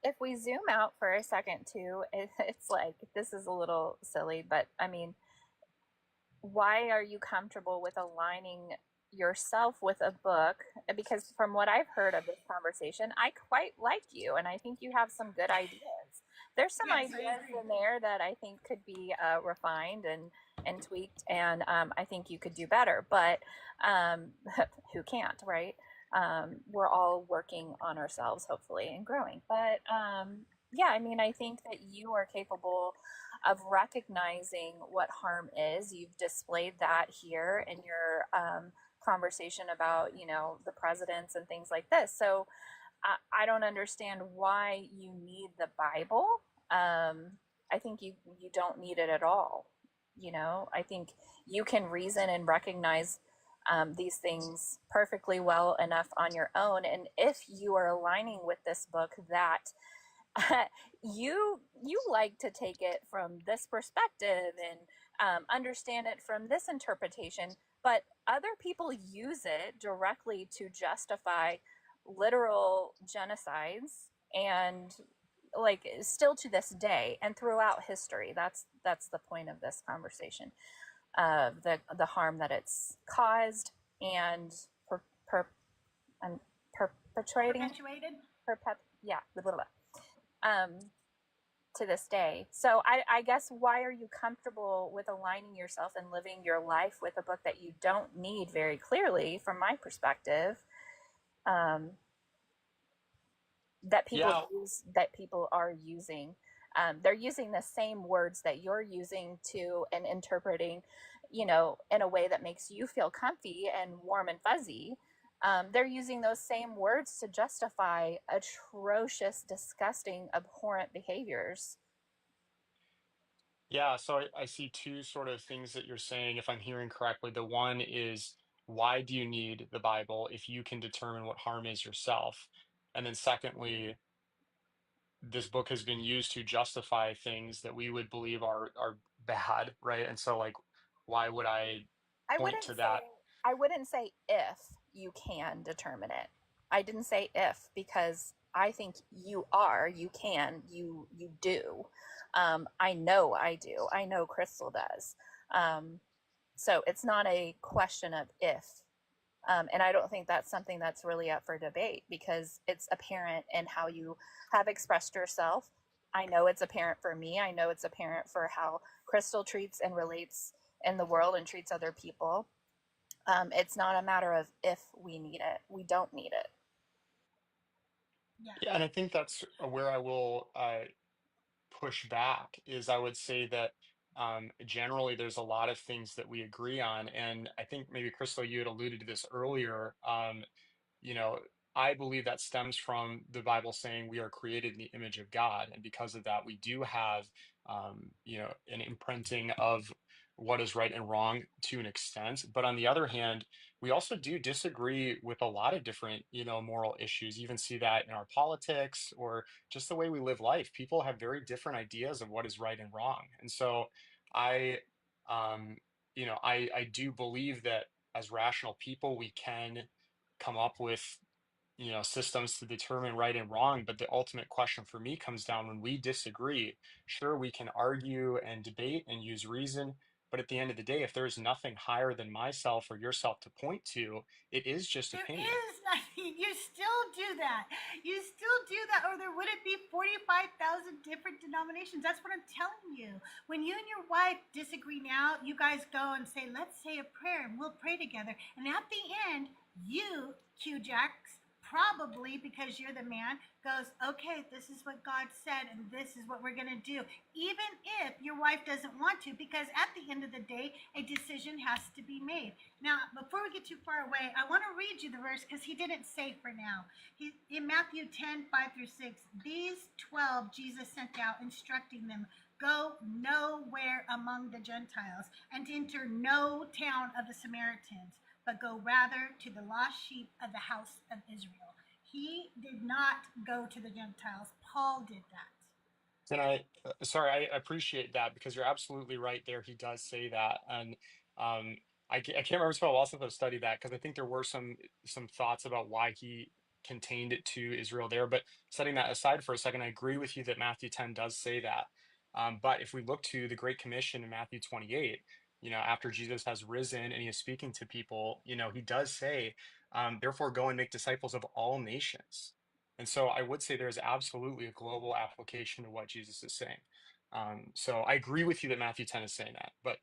if we zoom out for a second too, it's like this is a little silly, but I mean, why are you comfortable with aligning yourself with a book? Because from what I've heard of this conversation, I quite like you, and I think you have some good ideas. There's some Yes, I ideas agree. in there that I think could be refined and tweaked, and I think you could do better. But who can't, right? We're all working on ourselves, hopefully, and growing. But yeah, I mean, I think that you are capable of recognizing what harm is. You've displayed that here in your conversation about, you know, the presidents and things like this. So I don't understand why you need the Bible. I think you don't need it at all. You know, I think you can reason and recognize these things perfectly well enough on your own. And if you are aligning with this book that you like to take it from this perspective and understand it from this interpretation, but other people use it directly to justify literal genocides, and like still to this day and throughout history. That's the point of this conversation, the harm that it's caused and and perpetuating Perpetuated. yeah, blah, blah, blah. To this day. So I guess, why are you comfortable with aligning yourself and living your life with a book that you don't need, very clearly from my perspective, that Yeah, people are using? They're using the same words that you're using to, and interpreting, in a way that makes you feel comfy and warm and fuzzy. They're using those same words to justify atrocious, disgusting, abhorrent behaviors. yeah. So I see two sort of things that you're saying, if I'm hearing correctly. The one is, why do you need the Bible if you can determine what harm is yourself? And then secondly, this book has been used to justify things that we would believe are bad, right? And so, like, why would I I point wouldn't to say that? I wouldn't say if you can determine it. I didn't say if, because I think you can, you do. I know I do. I know Crystal does. So it's not a question of if. And I don't think that's something that's really up for debate, because it's apparent in how you have expressed yourself. I know it's apparent for me. I know it's apparent for how Crystal treats and relates in the world and treats other people. It's not a matter of if we need it. We don't need it. Yeah. Yeah, and I think that's where I will push back. Is I would say that generally there's a lot of things that we agree on, and I think maybe Crystal, you had alluded to this earlier. You know, I believe that stems from the Bible saying we are created in the image of God, and because of that, we do have, an imprinting of what is right and wrong to an extent. But on the other hand, we also do disagree with a lot of different, moral issues. You even see that in our politics or just the way we live life. People have very different ideas of what is right and wrong, and so I, um, I do believe that as rational people, we can come up with systems to determine right and wrong. But the ultimate question for me comes down: when we disagree, sure, we can argue and debate and use reason, but at the end of the day, if there's nothing higher than myself or yourself to point to, it is just There opinion. is nothing. You still do that. You still do that, or there wouldn't be 45,000 different denominations. That's what I'm telling you. When you and your wife disagree now, you guys go and say, let's say a prayer and we'll pray together. And at the end, you, Q Jax, probably because you're the man, goes, okay, this is what God said and this is what we're going to do. Even if your wife doesn't want to, because at the end of the day, a decision has to be made. Now, before we get too far away, I want to read you the verse because he didn't say for now. In Matthew 10:5-6, these 12 Jesus sent out, instructing them, go nowhere among the Gentiles and enter no town of the Samaritans, but go rather to the lost sheep of the house of Israel. He did not go to the Gentiles. Paul did that. And sorry, I appreciate that, because you're absolutely right there. He does say that. And I can't remember if I'll also study that, because I think there were some thoughts about why he contained it to Israel there. But setting that aside for a second, I agree with you that Matthew 10 does say that. But if we look to the Great Commission in Matthew 28, after Jesus has risen and he is speaking to people, he does say, therefore go and make disciples of all nations. And so I would say there's absolutely a global application to what Jesus is saying. So I agree with you that Matthew 10 is saying that, but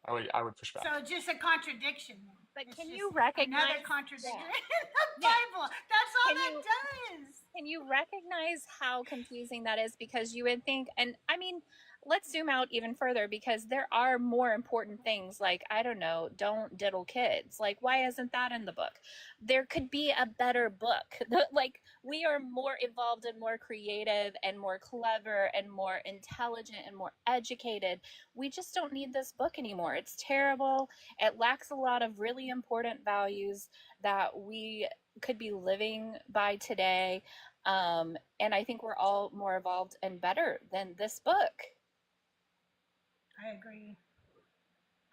I would push back. So just a contradiction. But It's can just you recognize another contradiction Yeah. in the Yeah. Bible? That's all Can that you- does. Can you recognize how confusing that is? Because you would think, and I mean, let's zoom out even further, because there are more important things, like, I don't know, don't diddle kids. Like, why isn't that in the book? There could be a better book. Like, we are more evolved and more creative and more clever and more intelligent and more educated. We just don't need this book anymore. It's terrible. It lacks a lot of really important values that we could be living by today. And I think we're all more evolved and better than this book. I agree.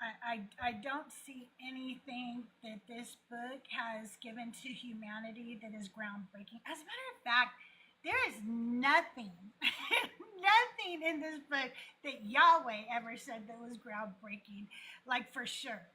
I don't see anything that this book has given to humanity that is groundbreaking. As a matter of fact, there is nothing, nothing in this book that Yahweh ever said that was groundbreaking, like for sure.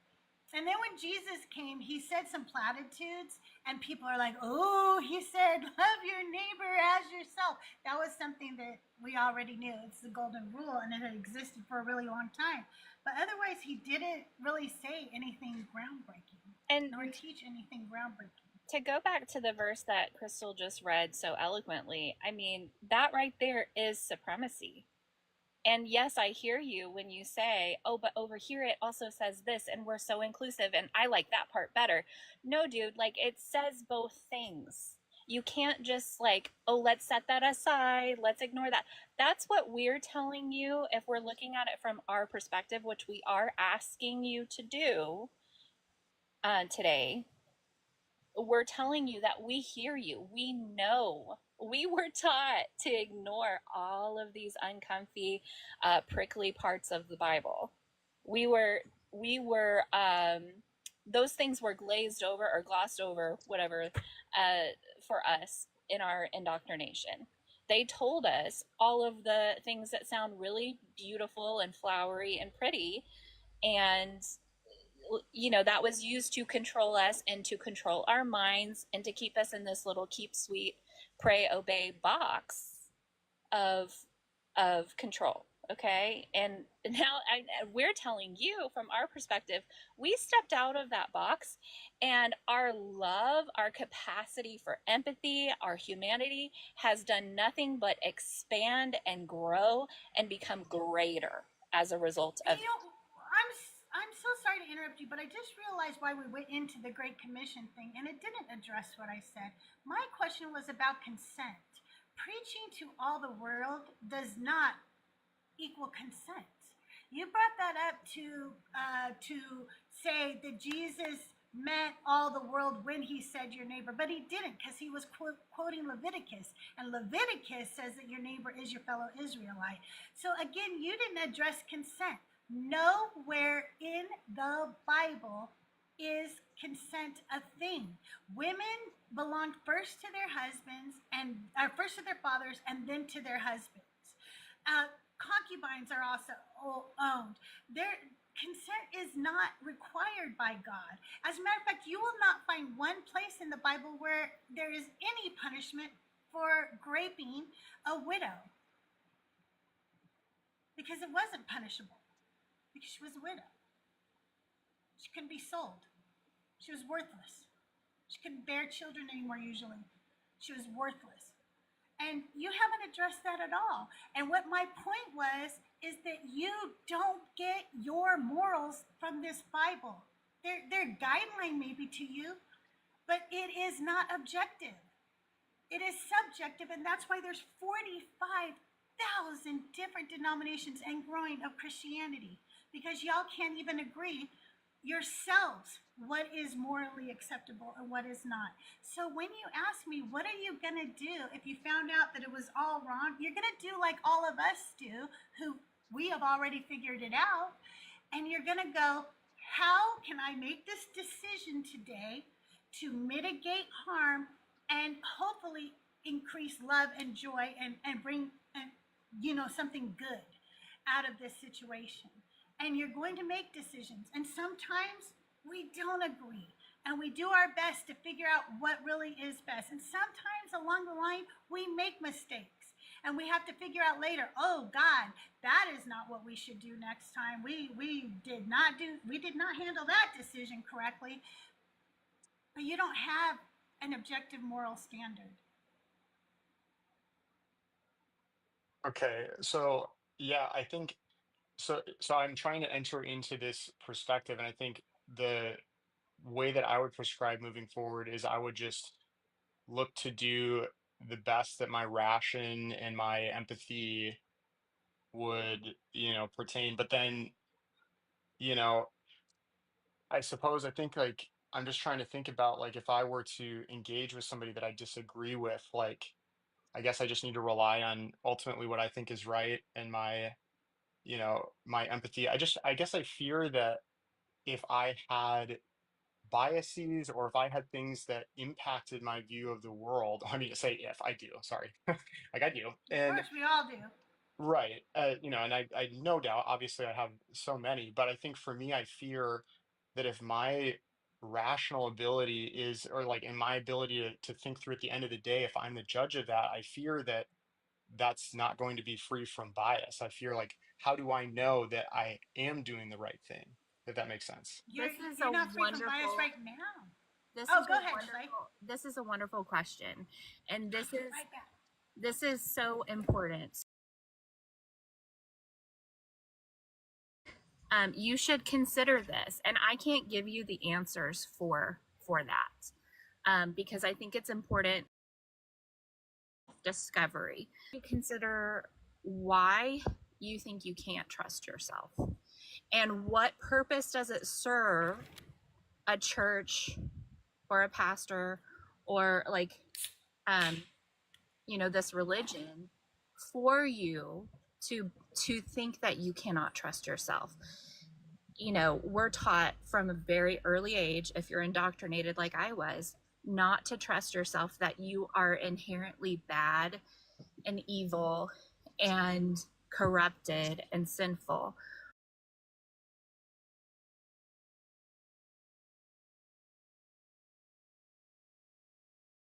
And then when Jesus came, he said some platitudes, and people are like, oh, he said, love your neighbor as yourself. That was something that we already knew. It's the golden rule, and it had existed for a really long time. But otherwise, he didn't really say anything groundbreaking, And nor teach anything groundbreaking. to go back to the verse that Crystal just read so eloquently, I mean, that right there is supremacy. And yes, I hear you when you say, oh, but over here it also says this, and we're so inclusive, and I like that part better. No, dude, like it says both things. You can't just like, oh, let's set that aside, let's ignore that. That's what we're telling you if we're looking at it from our perspective, which we are asking you to do today. We're telling you that we hear you. We know. We were taught to ignore all of these uncomfy, prickly parts of the Bible. We were, those things were glazed over or glossed over, whatever, for us in our indoctrination. They told us all of the things that sound really beautiful and flowery and pretty, and you know, that was used to control us and to control our minds and to keep us in this little keep sweet, pray, obey box of control. Okay. And now we're telling you from our perspective, we stepped out of that box, and our love, our capacity for empathy, our humanity has done nothing but expand and grow and become greater as a result of. You know, I'm so sorry to interrupt you, but I just realized why we went into the Great Commission thing, and it didn't address what I said. My question was about consent. Preaching to all the world does not equal consent. You brought that up to say that Jesus meant all the world when he said your neighbor, but he didn't, because he was quoting Leviticus, and Leviticus says that your neighbor is your fellow Israelite. So again, you didn't address consent. Nowhere in the Bible is consent a thing. Women belonged first to their husbands and first to their fathers and then to their husbands. Concubines are also owned. Their consent is not required by God. As a matter of fact, you will not find one place in the Bible where there is any punishment for raping a widow, because it wasn't punishable. Because she was a widow. She couldn't be sold. She was worthless. She couldn't bear children anymore usually. She was worthless. And you haven't addressed that at all. And what my point was is that you don't get your morals from this Bible. They're guideline maybe to you, but it is not objective. It is subjective, and that's why there's 45,000 different denominations and growing of Christianity. Because y'all can't even agree yourselves what is morally acceptable and what is not. So when you ask me, what are you going to do if you found out that it was all wrong? You're going to do like all of us do, who we have already figured it out. And you're going to go, how can I make this decision today to mitigate harm and hopefully increase love and joy and bring, something good out of this situation? And you're going to make decisions. And sometimes we don't agree. And we do our best to figure out what really is best. And sometimes along the line, we make mistakes. And we have to figure out later, oh God, that is not what we should do next time. We did not handle that decision correctly. But you don't have an objective moral standard. Okay, so yeah, I think so I'm trying to enter into this perspective, and I think the way that I would prescribe moving forward is I would just look to do the best that my ration and my empathy would, pertain. But then, you know, I think like I'm just trying to think about like if I were to engage with somebody that I disagree with, like I guess I just need to rely on ultimately what I think is right and my empathy. I guess I fear that if I had biases or if I had things that impacted my view of the world. I mean, say if I do, sorry, like I do. Of And course, we all do. right, you know, and I no doubt, obviously, I have so many, but I think for me, I fear that if my rational ability is, or like in my ability to think through at the end of the day, if I'm the judge of that, I fear that that's not going to be free from bias. I fear like, how do I know that I am doing the right thing? If that makes sense. You're, This is you're a not free from bias wonderful. right now. This Oh, is go a ahead, Slay. wonderful. This is a wonderful question, and Right back. this is so important. You should consider this, and I can't give you the answers for that, because I think it's important discovery. You consider why you think you can't trust yourself, and what purpose does it serve a church or a pastor or like this religion for you to think that you cannot trust yourself. We're taught from a very early age, if you're indoctrinated like I was, not to trust yourself, that you are inherently bad and evil and corrupted and sinful.